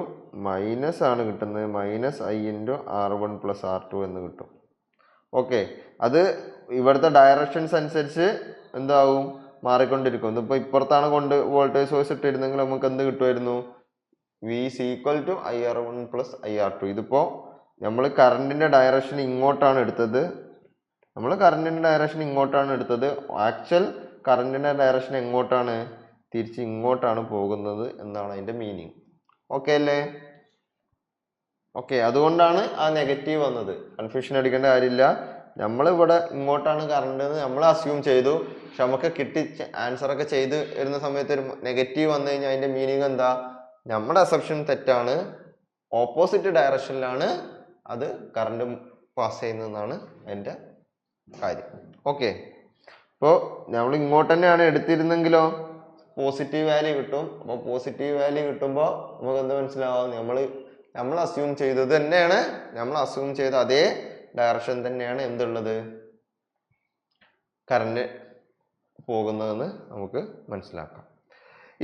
minus ആണ് കിട്ടുന്നത്, minus I into R1 plus R2 എന്ന് കിട്ടും. ഓക്കെ, അത് ഇവിടുത്തെ ഡയറക്ഷൻസ് അനുസരിച്ച് എന്താവും? മാറിക്കൊണ്ടിരിക്കും. ഇതിപ്പോ ഇപ്പുറത്താണ് കൊണ്ട് വോൾട്ടേജ് സോഴ്സ് ഇട്ടിരുന്നെങ്കിൽ നമുക്ക് എന്ത് കിട്ടുമായിരുന്നു? V is equal to IR1 plus IR2. ഇതിപ്പോ നമ്മൾ കറണ്ടിന്റെ ഡയറക്ഷൻ ഇങ്ങോട്ടാണ് എടുത്തത്. ആക്ച്വൽ കറണ്ടിന്റെ ഡയറക്ഷൻ എങ്ങോട്ടാണ്? തിരിച്ച് ഇങ്ങോട്ടാണ് പോകുന്നത് എന്നാണ് അതിന്റെ മീനിങ്. ഓക്കെ അല്ലേ? ഓക്കെ, അതുകൊണ്ടാണ് ആ നെഗറ്റീവ് വന്നത്. കൺഫ്യൂഷൻ അടിക്കേണ്ട കാര്യമില്ല. നമ്മൾ ഇവിടെ ഇങ്ങോട്ടാണ് കറണ്ട് എന്ന് നമ്മൾ അസ്യൂം ചെയ്തു. പക്ഷെ നമുക്ക് കിട്ടി ആൻസർ ഒക്കെ ചെയ്ത് വരുന്ന സമയത്ത് ഒരു നെഗറ്റീവ് വന്നു കഴിഞ്ഞാൽ അതിന്റെ മീനിങ് എന്താ? നമ്മുടെ അസംപ്ഷൻ തെറ്റാണ്, ഓപ്പോസിറ്റ് ഡയറക്ഷനിലാണ് അത് കറണ്ട് പാസ് ചെയ്യുന്നതെന്നാണ് എൻ്റെ കാര്യം. ഓക്കെ, അപ്പോൾ നമ്മൾ ഇങ്ങോട്ട് തന്നെയാണ് എടുത്തിരുന്നെങ്കിലോ പോസിറ്റീവ് വാല്യൂ കിട്ടും. അപ്പോൾ പോസിറ്റീവ് വാല്യൂ കിട്ടുമ്പോൾ നമുക്ക് എന്താ മനസ്സിലാവും? നമ്മൾ അസ്യൂം ചെയ്തത് തന്നെയാണ്, നമ്മൾ അസ്യൂം ചെയ്ത അതേ ഡയറക്ഷൻ തന്നെയാണ് എന്തുള്ളത്, കറണ്ട് പോകുന്നതെന്ന് നമുക്ക് മനസ്സിലാക്കാം.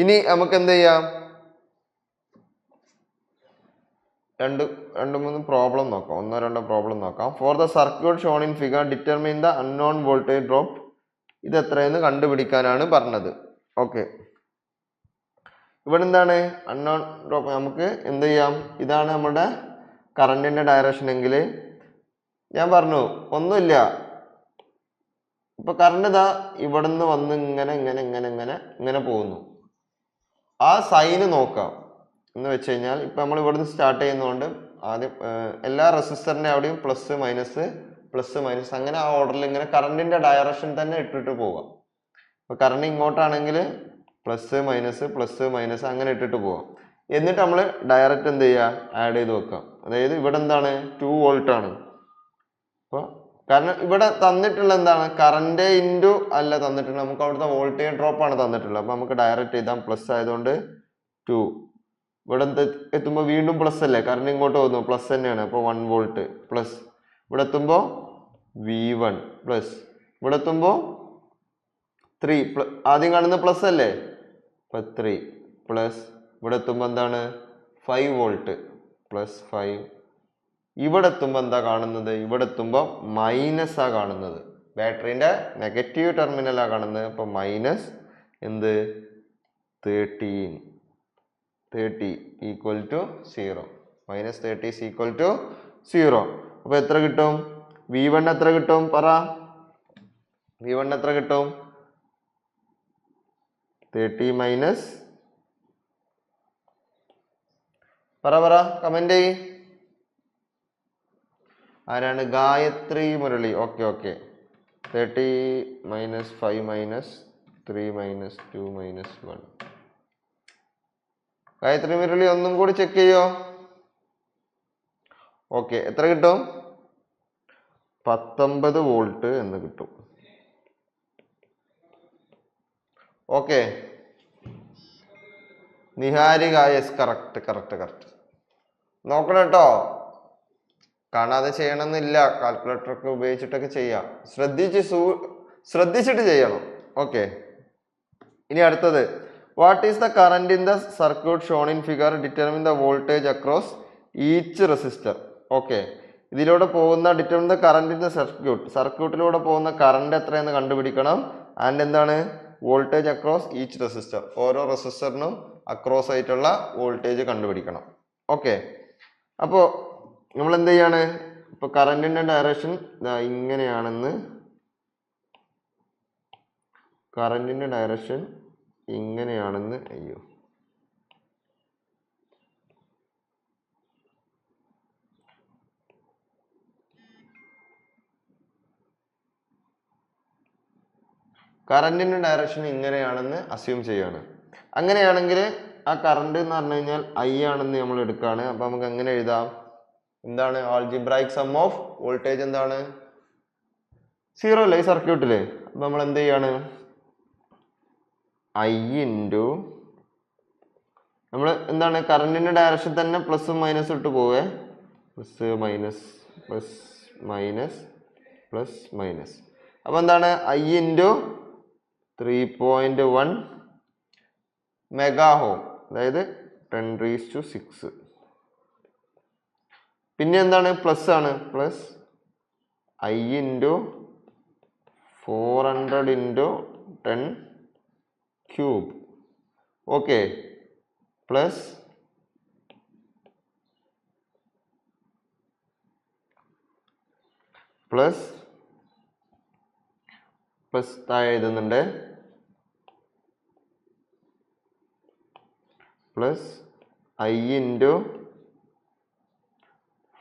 ഇനി നമുക്ക് എന്ത് ചെയ്യാം? രണ്ട് മൂന്ന് പ്രോബ്ലം നോക്കാം, ഒന്നോ രണ്ടോ പ്രോബ്ലം നോക്കാം. For the circuit shown in figure determine the unknown voltage drop. ഇത് എത്രയെന്ന് കണ്ടുപിടിക്കാനാണ് പറഞ്ഞത്. ഓക്കെ, ഇവിടെ എന്താണ് അൺനോൺ ഡ്രോപ്പ്? നമുക്ക് എന്ത് ചെയ്യാം? ഇതാണ് നമ്മുടെ കറണ്ടിന്റെ ഡയറക്ഷൻ എങ്കിൽ ഞാൻ പറഞ്ഞു ഒന്നുമില്ല, ഇപ്പൊ കറണ്ട് ഇതാ ഇവിടെ നിന്ന് വന്ന് ഇങ്ങനെ ഇങ്ങനെ ഇങ്ങനെ ഇങ്ങനെ ഇങ്ങനെ പോകുന്നു. ആ സൈന് നോക്കാം എന്ന് വെച്ച് കഴിഞ്ഞാൽ ഇപ്പൊ നമ്മൾ ഇവിടുന്ന് സ്റ്റാർട്ട് ചെയ്യുന്നതുകൊണ്ട് ആദ്യം എല്ലാ റെസിസ്റ്ററിന്റെ അവിടെയും പ്ലസ് മൈനസ് അങ്ങനെ ആ ഓർഡറിൽ ഇങ്ങനെ കറണ്ടിന്റെ ഡയറക്ഷൻ തന്നെ ഇട്ടിട്ട് പോവാം. ഇപ്പൊ കറണ്ട് ഇങ്ങോട്ടാണെങ്കിൽ പ്ലസ് മൈനസ് അങ്ങനെ ഇട്ടിട്ട് പോവാം. എന്നിട്ട് നമ്മൾ ഡയറക്റ്റ് എന്ത് ചെയ്യുക? ആഡ് ചെയ്ത് വെക്കാം. അതായത് ഇവിടെ എന്താണ് 2 വോൾട്ട് ആണ്. അപ്പോൾ കാരണം ഇവിടെ തന്നിട്ടുള്ള എന്താണ് കറണ്ട് ഇൻറ്റു അല്ല തന്നിട്ടുള്ളത്, നമുക്ക് അവിടുത്തെ വോൾട്ടേജ് ഡ്രോപ്പ് ആണ് തന്നിട്ടുള്ളത്. അപ്പൊ നമുക്ക് ഡയറക്റ്റ് എഴുതാം പ്ലസ് ആയതുകൊണ്ട് 2. ഇവിടെ എത്തുമ്പോൾ വീണ്ടും പ്ലസ് അല്ലേ, കറണ്ട് ഇങ്ങോട്ട് പോകുന്നു പ്ലസ് തന്നെയാണ്. അപ്പോൾ 1 വോൾട്ട് പ്ലസ്, ഇവിടെ എത്തുമ്പോൾ V1 പ്ലസ്, ഇവിടെ എത്തുമ്പോൾ 3 ആദ്യം കാണുന്ന പ്ലസ് അല്ലേ, അപ്പൊ 3 പ്ലസ്, ഇവിടെ എത്തുമ്പോൾ എന്താണ് 5 വോൾട്ട് പ്ലസ് 5. ഇവിടെ എത്തുമ്പോൾ എന്താ കാണുന്നത്? ഇവിടെ എത്തുമ്പോൾ മൈനസ് ആ കാണുന്നത്, ബാറ്ററിന്റെ നെഗറ്റീവ് ടെർമിനൽ ആ കാണുന്നത്. അപ്പൊ മൈനസ് എന്ത് 30 equal to 0. Minus 30 is equal to 0. അപ്പൊ എത്ര കിട്ടും? V1 എത്ര കിട്ടും? പറ, V1 എത്ര കിട്ടും? 30 മൈനസ്, പറ കമന്റ് ചെയ്. ആരാണ്? Gayathri Murali. Okay 30 minus 5 minus 3 minus 2 minus 1. Gayathri Murali ഒന്നും കൂടി ചെക്ക് ചെയ്യോ? ഓക്കെ, എത്ര കിട്ടും? 19 വോൾട്ട് എന്ന് കിട്ടും. Okay, Niharika, yes, correct. നോക്കണം കേട്ടോ, കാണാതെ ചെയ്യണമെന്നില്ല, കാൽക്കുലേറ്റർ ഒക്കെ ഉപയോഗിച്ചിട്ടൊക്കെ ചെയ്യാം. ശ്രദ്ധിച്ചിട്ട് ചെയ്യണം. ഓക്കെ, ഇനി അടുത്തത്, what is the current in the circuit shown in figure determine the voltage across each resistor. Okay, ഇതിലൂടെ പോകുന്ന determine the current in the സർക്യൂട്ടിലൂടെ പോകുന്ന കറന്റ് എത്രയെന്ന് കണ്ടുപിടിക്കണം. ആൻഡ് എന്താണ് വോൾട്ടേജ് അക്രോസ് ഈച്ച് റെസിസ്റ്റർ, ഓരോ റെസിസ്റ്ററിനും അക്രോസ് ആയിട്ടുള്ള വോൾട്ടേജ് കണ്ടുപിടിക്കണം. ഓക്കെ, അപ്പോൾ നമ്മൾ എന്ത് ചെയ്യാണ്? ഇപ്പൊ കറന്റിന്റെ ഡയറക്ഷൻ ഇങ്ങനെയാണെന്ന്, അയ്യോ, കറന്റിന്റെ ഡയറക്ഷൻ ഇങ്ങനെയാണെന്ന് അസ്യൂം ചെയ്യാണ്. അങ്ങനെയാണെങ്കിൽ ആ കറണ്ട് എന്ന് പറഞ്ഞു കഴിഞ്ഞാൽ I ആണെന്ന് നമ്മൾ എടുക്കുകയാണ്. അപ്പൊ നമുക്ക് എങ്ങനെ എഴുതാം? എന്താണ് ആൾജിബ്രായിക് സം ഓഫ് വോൾട്ടേജ്? എന്താണ് 0 അല്ലേ ഈ സർക്യൂട്ടില്? അപ്പൊ നമ്മൾ എന്ത് ചെയ്യാണ്? I ഇൻറ്റു നമ്മൾ എന്താണ് കറന്റിന്റെ ഡയറക്ഷൻ തന്നെ പ്ലസും മൈനസും ഇട്ട് പോവേ, പ്ലസ് മൈനസ്. അപ്പൊ എന്താണ് I ഇൻറ്റു 3.1 മെഗാ ഹോം, അതായത് 10⁶. പിന്നെ എന്താണ് പ്ലസ് ആണ്, plus I into 400 into 10 cube. Okay, plus താഴെ എഴുതുന്നുണ്ട്, plus I into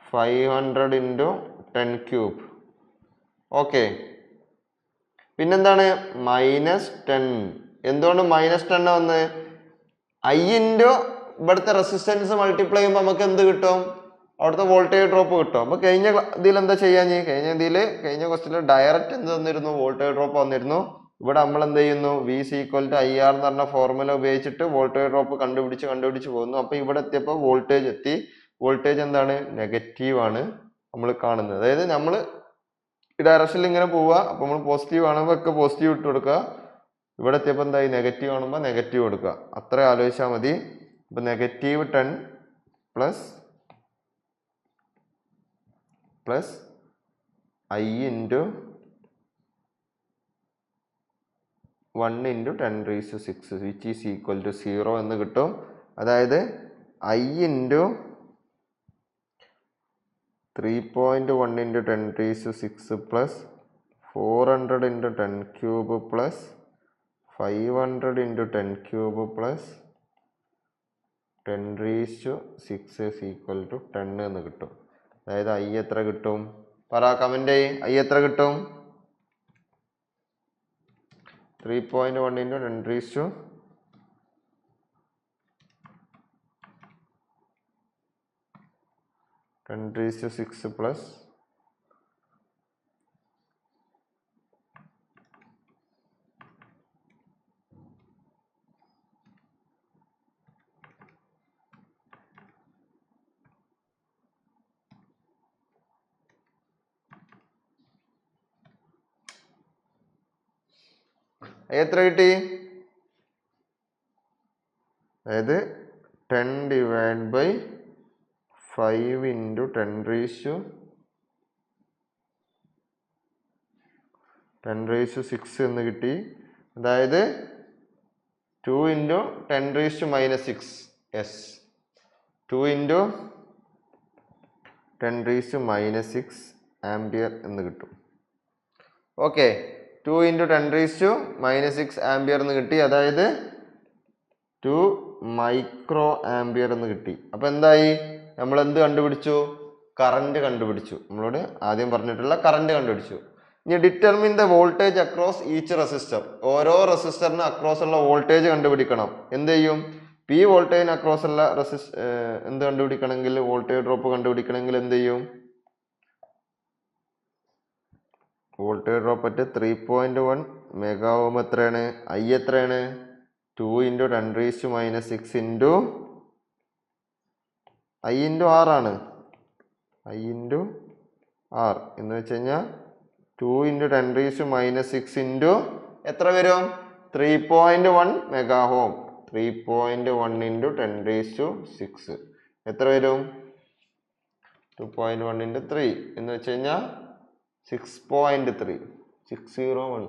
500 into 10 cube. Okay, പിന്നെന്താണ് -10. എന്തുകൊണ്ട് -10 വന്ന്? I ഇൻറ്റു ഇവിടുത്തെ റെസിസ്റ്റൻസ് മൾട്ടിപ്ലൈ ചെയ്യുമ്പോൾ നമുക്ക് എന്ത് കിട്ടും? അവിടുത്തെ വോൾട്ടേജ് ഡ്രോപ്പ് കിട്ടും. അപ്പൊ കഴിഞ്ഞ ഇതിൽ എന്താ ചെയ്യാൻ? കഴിഞ്ഞ ക്വസ്റ്റിൽ ഡയറക്റ്റ് എന്ത് തന്നിരുന്നു? വോൾട്ടേജ് ഡ്രോപ്പ് വന്നിരുന്നു. ഇവിടെ നമ്മൾ എന്ത് ചെയ്യുന്നു? V = IR എന്ന് പറഞ്ഞ ഫോർമുല ഉപയോഗിച്ചിട്ട് വോൾട്ടേജ് ഡ്രോപ്പ് കണ്ടുപിടിച്ച് പോകുന്നു. അപ്പൊ ഇവിടെ എത്തിയപ്പോൾ വോൾട്ടേജ് എത്തി. വോൾട്ടേജ് എന്താണ്? നെഗറ്റീവ് ആണ് നമ്മൾ കാണുന്നത്. അതായത് നമ്മൾ ഈ ഡയറക്ഷനിൽ ഇങ്ങനെ പോവുക. അപ്പൊ നമ്മൾ പോസിറ്റീവ് കാണുമ്പോൾ ഒക്കെ പോസിറ്റീവ് ഇട്ട് കൊടുക്കുക. ഇവിടെ എത്തിയപ്പോൾ എന്തായി? നെഗറ്റീവ് കാണുമ്പോൾ നെഗറ്റീവ് കൊടുക്കുക. അത്ര ആലോചിച്ചാൽ മതി. അപ്പൊ -10 plus I into 1 into 10⁶ which is equal to 0 എന്ന് കിട്ടും. അതായത് I into 3.1 into 10⁶ plus 400 into 10 cube plus 500 into 10 cube plus 10⁶ is equal to 10 എന്ന് കിട്ടും. അതായത് I എത്ര കിട്ടും? പറ, കമന്റ് ചെയ്യ്. I എത്ര കിട്ടും? 3.1 into 10⁶ plus എത്ര കിട്ടി? അതായത് 10 divided by 5 into 10⁶ എന്ന് കിട്ടി. അതായത് 2 into 10⁻⁻6. yes, 2 into 10⁻⁻6 ആംപിയർ എന്ന് കിട്ടും. ഓക്കെ, 2 into 10⁻⁻6 ആംപിയർ എന്ന് കിട്ടി. അതായത് 2 മൈക്രോ ആംപിയർ എന്ന് കിട്ടി. അപ്പൊ എന്തായി? നമ്മൾ എന്ത് കണ്ടുപിടിച്ചു? കറന്റ് കണ്ടുപിടിച്ചു. നമ്മളോട് ആദ്യം പറഞ്ഞിട്ടുള്ള കറന്റ് കണ്ടുപിടിച്ചു. ഇനി determine the voltage across each resistor. ഓരോ റെസിസ്റ്ററിന് അക്രോസ് ഉള്ള വോൾട്ടേജ് കണ്ടുപിടിക്കണം. എന്ത് ചെയ്യും? P വോൾട്ടേജിന് അക്രോസ് ഉള്ള എന്ത് കണ്ടുപിടിക്കണമെങ്കിൽ, വോൾട്ടേജ് ഡ്രോപ്പ് കണ്ടുപിടിക്കണമെങ്കിൽ എന്ത് ചെയ്യും? Voltage drop at 3.1 mega ohm എത്രയാണ്? I എത്രയാണ്? 2 into 10⁻⁻6 into I into R ആണ്. I into R എന്ന് വെച്ച് കഴിഞ്ഞാൽ 2 into 10⁻⁻6 into എത്ര വരും? 3.1 മെഗാ ഓം. 3.1 into 10⁻⁶ എത്ര വരും? 2.1 into 3 എന്ന് വെച്ച് കഴിഞ്ഞാൽ 6.3 601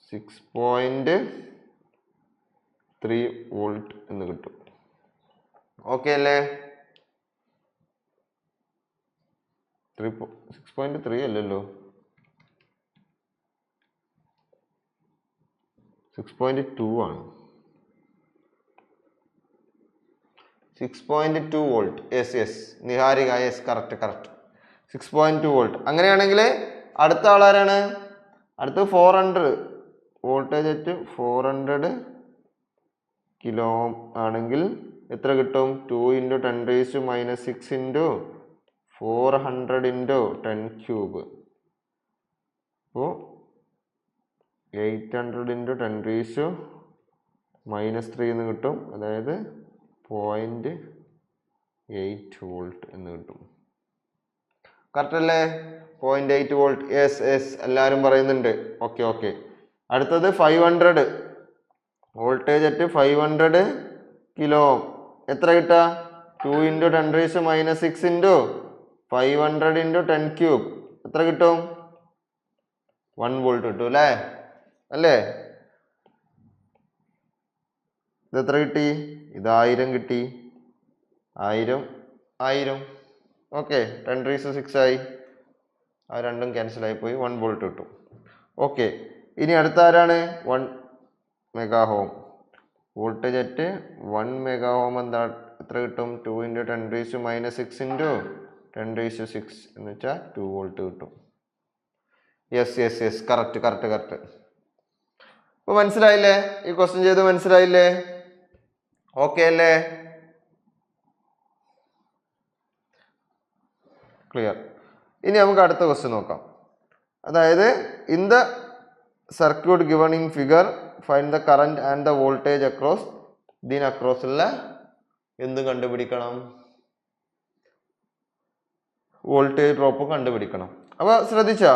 6.3 വോൾട്ട് എന്ന് കിട്ടും. ഓക്കെ അല്ലേ? 6.3 അല്ലല്ലോ, 6.2 ആണ്. 6.2 volt. Yes Niharika, yes, correct 6.2 volt. അങ്ങനെയാണെങ്കിൽ അടുത്ത ആളാരാണ്? അടുത്ത് 400 വോൾട്ടേജ് അറ്റ് 400 കിലോ ഓം ആണെങ്കിൽ എത്ര കിട്ടും? 2 into 10⁻⁻6 into 400 into 10 cube. അപ്പോൾ 800 into 10⁻⁻3 എന്ന് കിട്ടും. അതായത് 0.8 വോൾട്ട് എന്ന് കിട്ടും. കറക്റ്റ് അല്ലേ? 0.8 വോൾട്ട്. യെസ് എല്ലാവരും പറയുന്നുണ്ട്. ഓക്കെ. അടുത്തത് 500 വോൾട്ടേജ് അറ്റ് 500 കിലോ ഓം. എത്ര കിട്ടുക? 2 into 10⁻⁻6 into 500 into 10 cube എത്ര കിട്ടും? 1 വോൾട്ട് കിട്ടും അല്ലേ? ഇത് എത്ര കിട്ടി? ഇത് 1000 കിട്ടി. 1000. ഓക്കെ, 10⁻⁶ ആയി. ആ രണ്ടും ക്യാൻസൽ ആയി പോയി. 1 വോൾട്ട് കിട്ടും. ഓക്കെ, ഇനി അടുത്ത ആരാണ്? 1 mega ohm. Voltage at 1 mega ohm എന്താ എത്ര കിട്ടും? 2 × 10⁻6 × 10⁶ എന്ന് വെച്ചാൽ 2 വോൾട്ട് കിട്ടും. Yes correct. അപ്പൊ മനസ്സിലായില്ലേ? ഈ ക്വസ്റ്റ്യൻ ചെയ്ത് മനസ്സിലായില്ലേ? ഓക്കെ അല്ലേ? ക്ലിയർ. ഇനി നമുക്ക് അടുത്ത ക്വസ്റ്റ്യൻ നോക്കാം. അതായത് in the circuit given in figure find the current and the voltage across. ഇതിന് അക്രോസ് ഉള്ള എന്ത് കണ്ടുപിടിക്കണം? വോൾട്ടേജ് ഡ്രോപ്പ് കണ്ടുപിടിക്കണം. അപ്പൊ ശ്രദ്ധിച്ചാ,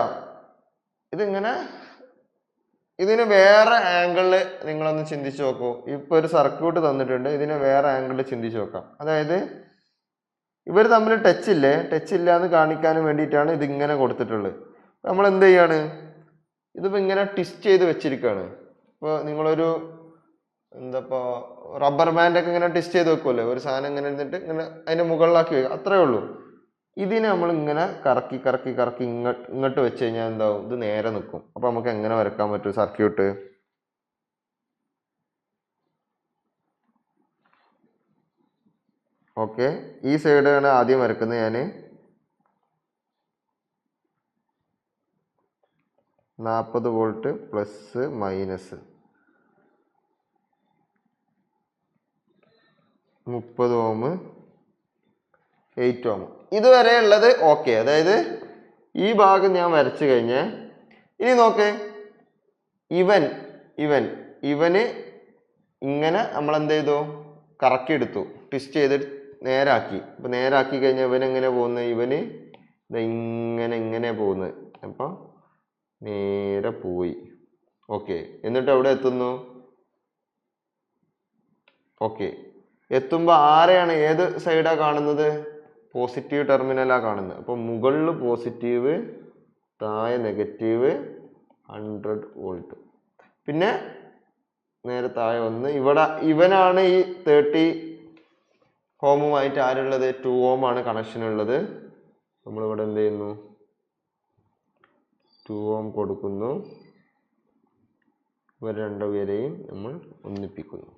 ഇതിന് വേറെ ആംഗിളിൽ നിങ്ങളൊന്ന് ചിന്തിച്ചു നോക്കൂ. ഇപ്പൊ ഒരു സർക്യൂട്ട് തന്നിട്ടുണ്ട്, ഇതിനെ വേറെ ആംഗിളിൽ ചിന്തിച്ചു നോക്കാം. അതായത് ഇവർ തമ്മിൽ ടച്ച് ഇല്ല എന്ന് കാണിക്കാൻ വേണ്ടിയിട്ടാണ് ഇതിങ്ങനെ കൊടുത്തിട്ടുള്ളത്. നമ്മൾ എന്ത് ചെയ്യാണ്? ഇതിപ്പോ ഇങ്ങനെ ട്വിസ്റ്റ് ചെയ്ത് വെച്ചിരിക്കുകയാണ്. ഇപ്പോൾ നിങ്ങളൊരു എന്താ റബ്ബർ ബാൻഡ് ഒക്കെ ഇങ്ങനെ ട്വിസ്റ്റ് ചെയ്ത് വെക്കുമല്ലോ, ഒരു സാധനം ഇങ്ങനെ ഇരുന്നിട്ട് ഇങ്ങനെ അതിന്റെ മുകളിലാക്കി വെക്കുക, അത്രേ ഉള്ളൂ. ഇതിനെ നമ്മൾ ഇങ്ങനെ കറക്കി ഇങ്ങോട്ട് വെച്ച് കഴിഞ്ഞാൽ എന്താവും? ഇത് നേരെ നിൽക്കും. അപ്പൊ നമുക്ക് എങ്ങനെ വരക്കാൻ പറ്റും സർക്യൂട്ട്? ഓക്കെ, ഈ സൈഡാണ് ആദ്യം വരക്കുന്നത്. ഞാൻ 40 വോൾട്ട് പ്ലസ് മൈനസ് 30 ഓം 8 ഓം ഇതുവരെ ഉള്ളത് ഓക്കെ. അതായത് ഈ ഭാഗം ഞാൻ വരച്ചു കഴിഞ്ഞ് ഇനി നോക്കേ, ഇവന് ഇങ്ങനെ നമ്മൾ എന്ത് ചെയ്തു? കറക്കി എടുത്തു, ട്വിസ്റ്റ് ചെയ്ത് നേരാക്കി. അപ്പൊ നേരാക്കി കഴിഞ്ഞാൽ ഇവൻ എങ്ങനെ പോകുന്നത്? ഇവന് ഇങ്ങനെ പോകുന്നത്. അപ്പൊ നേരെ പോയി. ഓക്കെ, എന്നിട്ട് എവിടെ എത്തുന്നു? ഓക്കെ, എത്തുമ്പോ ആരെയാണ്, ഏത് സൈഡാ കാണുന്നത്? പോസിറ്റീവ് ടെർമിനലാ കാണുന്നത്. അപ്പൊ മുകളിൽ പോസിറ്റീവ്, താഴെ നെഗറ്റീവ് 100 വോൾട്ട്. പിന്നെ നേരെ താഴെ വന്ന് ഇവനാണ് ഈ 30 ഓമുമായിട്ട് ആരുള്ളത്? 2 ഓം ആണ് കണക്ഷൻ ഉള്ളത്. നമ്മളിവിടെ എന്ത് ചെയ്യുന്നു? 2 ഓം കൊടുക്കുന്നു. ഇവർ രണ്ടുപേരെയും നമ്മൾ ഒന്നിപ്പിക്കുന്നു.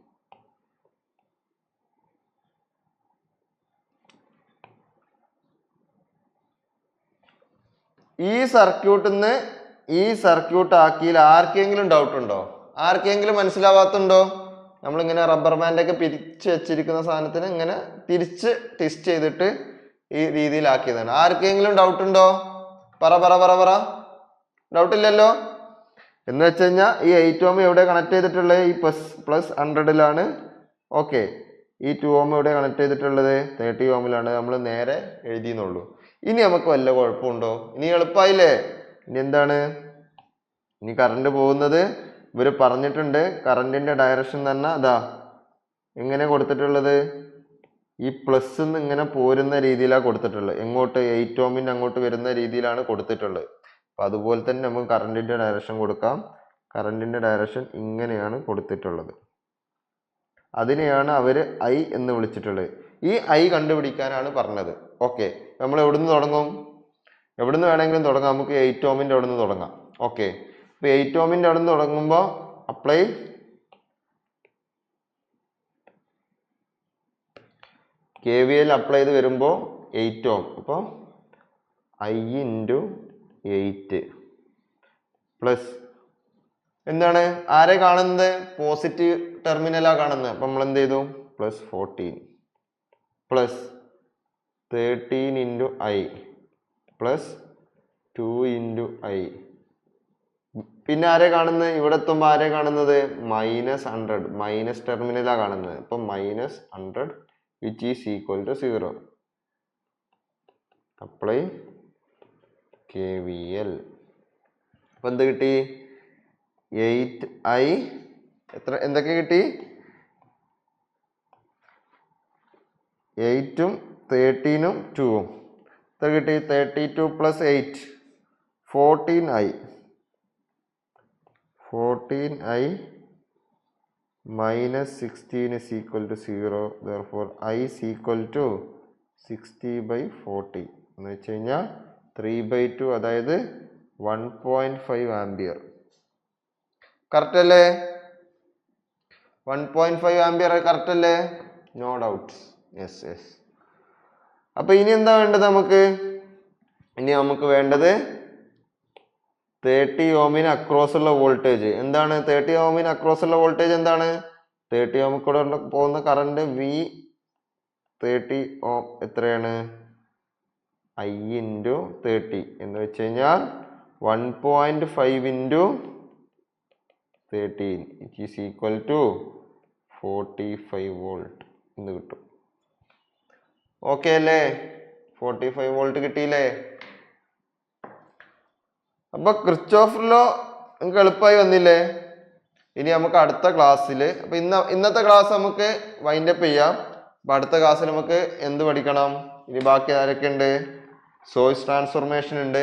ഈ സർക്യൂട്ട് ആക്കിയിൽ ആർക്കെങ്കിലും ഡൗട്ട് ഉണ്ടോ? ആർക്കെങ്കിലും മനസ്സിലാവാത്തുണ്ടോ? നമ്മളിങ്ങനെ റബ്ബർ ബാൻഡ് ഒക്കെ പിരിച്ച് വെച്ചിരിക്കുന്ന സാധനത്തിന് ഇങ്ങനെ തിരിച്ച് ട്വിസ്റ്റ് ചെയ്തിട്ട് ഈ രീതിയിലാക്കിയതാണ്. ആർക്കെങ്കിലും ഡൗട്ട് ഉണ്ടോ? പറ. ഡൗട്ട് ഇല്ലല്ലോ. എന്ന് വെച്ച് കഴിഞ്ഞാൽ ഈ 8 ഓം എവിടെ കണക്ട് ചെയ്തിട്ടുള്ളത്? ഈ പ്ലസ് 100ലാണ്. ഓക്കെ, ഈ 2 ഓം എവിടെ കണക്ട് ചെയ്തിട്ടുള്ളത്? 30 ഓമിലാണ്. നമ്മൾ നേരെ എഴുതിയെന്നുള്ളൂ. ഇനി നമുക്ക് വല്ല കുഴപ്പമുണ്ടോ? ഇനി എളുപ്പമായില്ലേ? ഇനി എന്താണ്? ഇനി കറണ്ട് പോകുന്നത് ഇവര് പറഞ്ഞിട്ടുണ്ട്. കറണ്ടിന്റെ ഡയറക്ഷൻ തന്നെ അതാ എങ്ങനെ കൊടുത്തിട്ടുള്ളത്? ഈ പ്ലസ് ഇങ്ങനെ പോരുന്ന രീതിയിലാണ് കൊടുത്തിട്ടുള്ളത്. എങ്ങോട്ട്? 8 ഓമിന്റെ അങ്ങോട്ട് വരുന്ന രീതിയിലാണ് കൊടുത്തിട്ടുള്ളത്. അപ്പൊ അതുപോലെ തന്നെ നമുക്ക് കറണ്ടിന്റെ ഡയറക്ഷൻ കൊടുക്കാം. കറണ്ടിന്റെ ഡയറക്ഷൻ ഇങ്ങനെയാണ് കൊടുത്തിട്ടുള്ളത്. അതിനെയാണ് അവര് I എന്ന് വിളിച്ചിട്ടുള്ളത്. ഈ I കണ്ടുപിടിക്കാനാണ് പറഞ്ഞത്. ഓക്കെ, നമ്മൾ എവിടുന്ന് തുടങ്ങും? എവിടുന്ന് വേണമെങ്കിലും തുടങ്ങാം. നമുക്ക് 8 ഓമിന്റെ അവിടെ നിന്ന് തുടങ്ങാം. ഓക്കെ, ഇപ്പൊ 8 ഓമിന്റെ അവിടെ നിന്ന് തുടങ്ങുമ്പോൾ അപ്ലൈ KVL അപ്ലൈ ചെയ്ത് വരുമ്പോൾ 8 ഓം. അപ്പോൾ I × 8 പ്ലസ് എന്താണ്? ആരെ കാണുന്നത്? പോസിറ്റീവ് ടെർമിനലാ കാണുന്നത്. അപ്പൊ നമ്മൾ എന്ത് ചെയ്തു? Plus 14 plus 13 × I plus 2 × I. പിന്നെ ആരെ കാണുന്നത്? ഇവിടെ എത്തുമ്പോൾ ആരെ കാണുന്നത്? -100 മൈനസ് ടെർമിനലാ കാണുന്നത്. അപ്പൊ -100 which is equal to 0. Apply KVL. അപ്പൊ എന്ത് കിട്ടി? 8I എന്തൊക്കെ കിട്ടി? 8 ഉം 13 ഉം 2 ഉം എത്ര കിട്ടി? 32 + 8 14I. 14I -16 is equal to 0. Therefore I is equal to 60/40 എന്ന് വെച്ച് കഴിഞ്ഞാൽ 3/2, അതായത് 1.5 ആംപിയർ. കറക്റ്റ് അല്ലേ? 1.5 ആംപിയർ കറക്റ്റ് അല്ലേ? No doubt. യെസ്. അപ്പൊ ഇനി എന്താ വേണ്ടത് നമുക്ക്? ഇനി നമുക്ക് വേണ്ടത് 30 ഓമിന് അക്രോസ് ഉള്ള വോൾട്ടേജ് എന്താണ്? 30 ഓമിന് അക്രോസ് ഉള്ള വോൾട്ടേജ് എന്താണ്? 30 ഓമിൽ കൂടെ പോകുന്ന കറണ്ട് വി 30 ഓം എത്രയാണ്? I into 30 എന്ന് വെച്ച് കഴിഞ്ഞാൽ 1.5 into 13 which is equal to 45 volt എന്ന് കിട്ടും. ഓക്കെ അല്ലേ? 45 വോൾട്ട് കിട്ടിയില്ലേ? അപ്പൊ കിർച്ചോഫ് ലോ നമുക്ക് എളുപ്പമായി വന്നില്ലേ? ഇനി നമുക്ക് അടുത്ത ക്ലാസ്സിൽ, അപ്പൊ ഇന്നത്തെ ക്ലാസ് നമുക്ക് വൈൻഡപ്പ് ചെയ്യാം. അപ്പൊ അടുത്ത ക്ലാസ്സിൽ നമുക്ക് എന്ത് പഠിക്കണം? ഇനി ബാക്കി ആരൊക്കെ ഉണ്ട്? സോഴ്സ് ട്രാൻസ്ഫോർമേഷൻ ഉണ്ട്,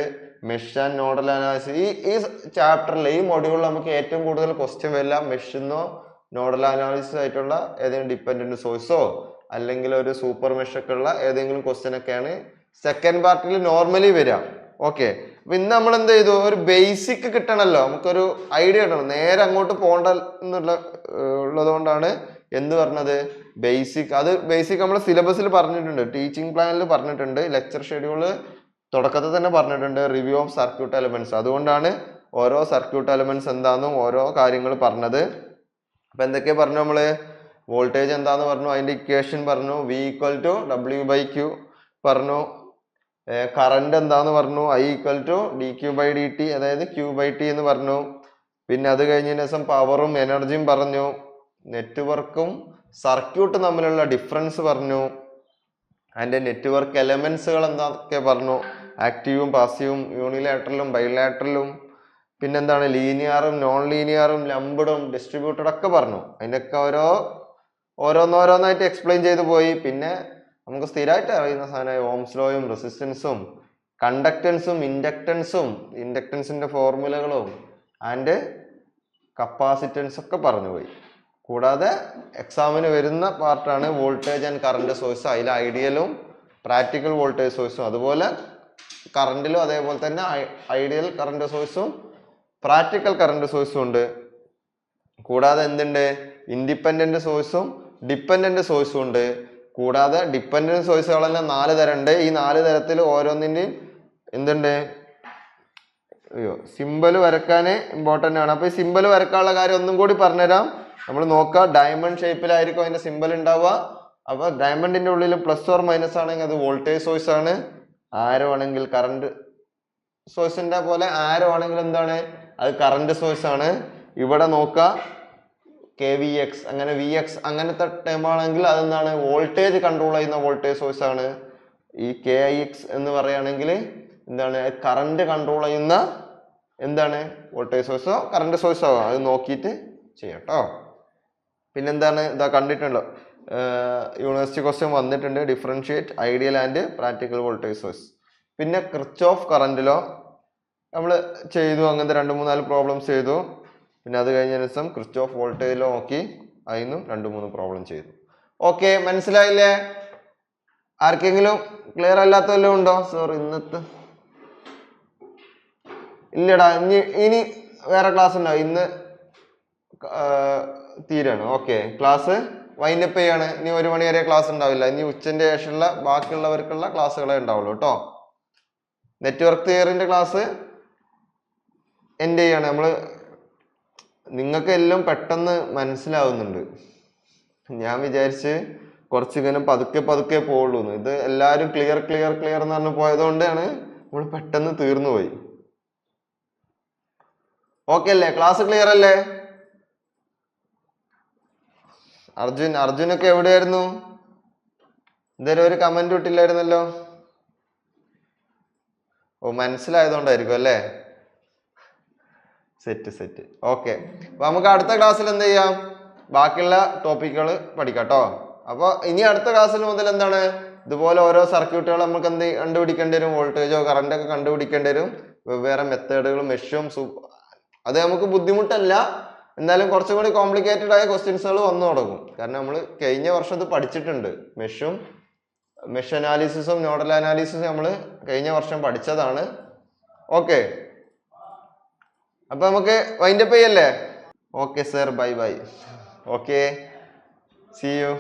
മെഷ് ആൻഡ് നോഡൽ അനാലിസിസ്. ഈ ചാപ്റ്ററിൽ, ഈ മൊഡ്യൂളിൽ നമുക്ക് ഏറ്റവും കൂടുതൽ ക്വസ്റ്റ്യൻ വരില്ല മെഷെന്നോ നോഡൽ അനാലിസിസ് ആയിട്ടുള്ള ഏതെങ്കിലും ഡിപ്പെൻഡന്റ് സോഴ്സോ അല്ലെങ്കിൽ ഒരു സൂപ്പർ മെഷ് ഒക്കെ ഉള്ള ഏതെങ്കിലും ക്വസ്റ്റ്യൻ ഒക്കെയാണ് സെക്കൻഡ് പാർട്ടിൽ നോർമലി വരിക. ഓക്കെ, അപ്പൊ ഇന്ന് നമ്മൾ എന്ത് ചെയ്തു? ഒരു ബേസിക് കിട്ടണമല്ലോ, നമുക്കൊരു ഐഡിയ കിട്ടണം. നേരെ അങ്ങോട്ട് പോകണ്ട ഉള്ളതുകൊണ്ടാണ് എന്ത് പറഞ്ഞത്? ബേസിക്. അത് ബേസിക് നമ്മൾ സിലബസിൽ പറഞ്ഞിട്ടുണ്ട്, ടീച്ചിങ് പ്ലാനിൽ പറഞ്ഞിട്ടുണ്ട്, ലെക്ചർ ഷെഡ്യൂള് തുടക്കത്തിൽ തന്നെ പറഞ്ഞിട്ടുണ്ട്, റിവ്യൂ ഓഫ് സർക്യൂട്ട് എലമെന്റ്സ്. അതുകൊണ്ടാണ് ഓരോ സർക്യൂട്ട് എലമെന്റ്സ് എന്താണെന്നും ഓരോ കാര്യങ്ങൾ പറഞ്ഞത്. അപ്പൊ എന്തൊക്കെയാ പറഞ്ഞു? നമ്മള് വോൾട്ടേജ് എന്താന്ന് പറഞ്ഞു, അതിന്റെ ഇക്വേഷൻ പറഞ്ഞു, V = W/Q പറഞ്ഞു, കറണ്ട് എന്താന്ന് പറഞ്ഞു, I = dQ/dt അതായത് Q/T എന്ന് പറഞ്ഞു. പിന്നെ അത് കഴിഞ്ഞതിന് ശേഷം പവറും എനർജിയും പറഞ്ഞു, നെറ്റ്വർക്കും സർക്യൂട്ട് തമ്മിലുള്ള ഡിഫറൻസ് പറഞ്ഞു, അതിന്റെ നെറ്റ്വർക്ക് എലമെന്റ്സുകൾ എന്തൊക്കെ പറഞ്ഞു, ആക്റ്റീവും പാസീവും യൂണിലാറ്ററലും ബൈലാറ്ററലും, പിന്നെന്താണ് ലീനിയറും നോൺ ലീനിയറും ലംബ്ഡും ഡിസ്ട്രിബ്യൂട്ടഡ് ഒക്കെ പറഞ്ഞു. അതിൻ്റെയൊക്കെ ഓരോന്നോരോന്നായിട്ട് എക്സ്പ്ലെയിൻ ചെയ്തു പോയി. പിന്നെ നമുക്ക് സ്ഥിരമായിട്ട് അറിയുന്ന സാധനമായ ഓംസ് ലോയും റെസിസ്റ്റൻസും കണ്ടക്ടൻസും ഇൻഡക്ടൻസിന്റെ ഫോർമുലകളും ആൻഡ് കപ്പാസിറ്റൻസ് ഒക്കെ പറഞ്ഞു പോയി. കൂടാതെ എക്സാമിന് വരുന്ന പാർട്ടാണ് വോൾട്ടേജ് ആൻഡ് കറണ്ട് സോഴ്സ്. അതിൽ ഐഡിയലും പ്രാക്ടിക്കൽ വോൾട്ടേജ് സോഴ്സും, അതുപോലെ കറണ്ടിലും അതേപോലെ തന്നെ ഐഡിയൽ കറണ്ട് സോഴ്സും പ്രാക്ടിക്കൽ കറണ്ട് സോഴ്സും ഉണ്ട്. കൂടാതെ എന്തുണ്ട്? ഇൻഡിപെൻഡന്റ് സോഴ്സും ഡിപ്പെൻഡന്റ് സോഴ്സും ഉണ്ട്. കൂടാതെ ഡിപ്പെൻഡന്റ് സോഴ്സുകളെല്ലാം 4 തരം ഉണ്ട്. ഈ 4 തരത്തിൽ ഓരോന്നിൻ്റെയും എന്തുണ്ട്? സിമ്പൽ വരക്കാൻ ഇമ്പോർട്ടൻ്റ് ആണ്. അപ്പൊ ഈ സിമ്പൽ വരക്കാനുള്ള കാര്യം ഒന്നും കൂടി പറഞ്ഞുതരാം. നമ്മൾ നോക്കുക, ഡയമണ്ട് ഷേപ്പിലായിരിക്കും അതിന്റെ സിമ്പൽ ഉണ്ടാവുക. അപ്പൊ ഡയമണ്ടിന്റെ ഉള്ളിൽ പ്ലസ് ഓർ മൈനസ് ആണെങ്കിൽ അത് വോൾട്ടേജ് സോഴ്സ് ആണ്. ആരോ ആണെങ്കിൽ കറണ്ട് സോഴ്സിന്റെ പോലെ ആരോ ആണെങ്കിൽ എന്താണ്? അത് കറണ്ട് സോഴ്സ് ആണ്. ഇവിടെ നോക്കുക, KVX അങ്ങനെ VX അങ്ങനത്തെ ടൈം ആണെങ്കിൽ അതെന്താണ്? വോൾട്ടേജ് കൺട്രോൾ ചെയ്യുന്ന വോൾട്ടേജ് സോഴ്സ് ആണ്. ഈ KIX എന്ന് പറയുകയാണെങ്കിൽ എന്താണ്? കറണ്ട് കൺട്രോൾ ചെയ്യുന്ന എന്താണ്? വോൾട്ടേജ് സോഴ്സോ കറണ്ട് സോഴ്സോ അത് നോക്കിയിട്ട് ചെയ്യാട്ടോ. പിന്നെന്താണ്? ഇതാ കണ്ടിട്ടുണ്ടോ, യൂണിവേഴ്സിറ്റി ക്വസ്റ്റ്യൻ വന്നിട്ടുണ്ട്, differentiate ideal and practical voltage source. പിന്നെ കിർച്ചോഫ് കറണ്ട് ലോ നമ്മൾ ചെയ്തു, അങ്ങനത്തെ 2-3-4 പ്രോബ്ലംസ് ചെയ്തു. പിന്നെ അത് കഴിഞ്ഞ ദിവസം കിർച്ചോഫ് വോൾട്ടേജ് ലോ നോക്കി, അതിനും 2-3 പ്രോബ്ലം ചെയ്തു. ഓക്കെ, മനസ്സിലായില്ലേ? ആർക്കെങ്കിലും ക്ലിയർ അല്ലാത്ത വല്ലതും ഉണ്ടോ? സോറി, ഇന്നത്തെ ഇല്ലടാ, ഇനി വേറെ ക്ലാസ് ഉണ്ടോ? ഇന്ന് തീരാണ്. ഓക്കെ, ക്ലാസ് വൈൻഡപ്പ് ചെയ്യാണ്. ഇനി 1 മണി വരെ ക്ലാസ് ഉണ്ടാവില്ല. ഇനി ഉച്ചന്റെ ശേഷമുള്ള ബാക്കിയുള്ളവർക്കുള്ള ക്ലാസ്സുകളെ ഉണ്ടാവുള്ളൂ കേട്ടോ. നെറ്റ്വർക്ക് തിയറിന്റെ ക്ലാസ് എൻഡ് ചെയ്യാണ് നമ്മള്. നിങ്ങൾക്ക് എല്ലാം പെട്ടെന്ന് മനസ്സിലാവുന്നുണ്ട്. ഞാൻ വിചാരിച്ച് കുറച്ചിങ്ങനെ പതുക്കെ പോവുള്ളൂ. ഇത് എല്ലാവരും ക്ലിയർ എന്ന് പറഞ്ഞ് പോയതുകൊണ്ടാണ് നമ്മൾ പെട്ടെന്ന് തീർന്നു പോയി. ഓക്കെ അല്ലേ? ക്ലാസ് ക്ലിയർ അല്ലേ? അർജുനൊക്കെ എവിടെയായിരുന്നു? എന്തായാലും ഒരു കമന്റ് ഇട്ടില്ലായിരുന്നല്ലോ. ഓ, മനസ്സിലായതുകൊണ്ടായിരിക്കും അല്ലേ? സെറ്റ്. ഓക്കെ, അപ്പൊ നമുക്ക് അടുത്ത ക്ലാസ്സിൽ എന്ത് ചെയ്യാം? ബാക്കിയുള്ള ടോപ്പിക്കുകൾ പഠിക്കാം കേട്ടോ. അപ്പൊ ഇനി അടുത്ത ക്ലാസ്സിൽ മുതൽ എന്താണ്? ഇതുപോലെ ഓരോ സർക്യൂട്ടുകൾ നമുക്ക് എന്ത് കണ്ടുപിടിക്കേണ്ടി വരും? വോൾട്ടേജോ കറണ്ടൊക്കെ കണ്ടുപിടിക്കേണ്ടി വരും. വെവ്വേറെ മെത്തേഡുകളും മെഷും അത് നമുക്ക് ബുദ്ധിമുട്ടല്ല, എന്നാലും കുറച്ചും കൂടി കോംപ്ലിക്കേറ്റഡ് ആയ ക്വസ്റ്റ്യൻസുകൾ വന്നു തുടങ്ങും. കാരണം നമ്മൾ കഴിഞ്ഞ വർഷം ഇത് പഠിച്ചിട്ടുണ്ട്. മെഷ് അനാലിസിസും നോഡൽ അനാലിസിസും നമ്മൾ കഴിഞ്ഞ വർഷം പഠിച്ചതാണ്. ഓക്കെ, അപ്പൊ നമുക്ക് വൈൻഡപ്പ് ചെയ്യല്ലേ? Okay sir, bye. Okay, see you.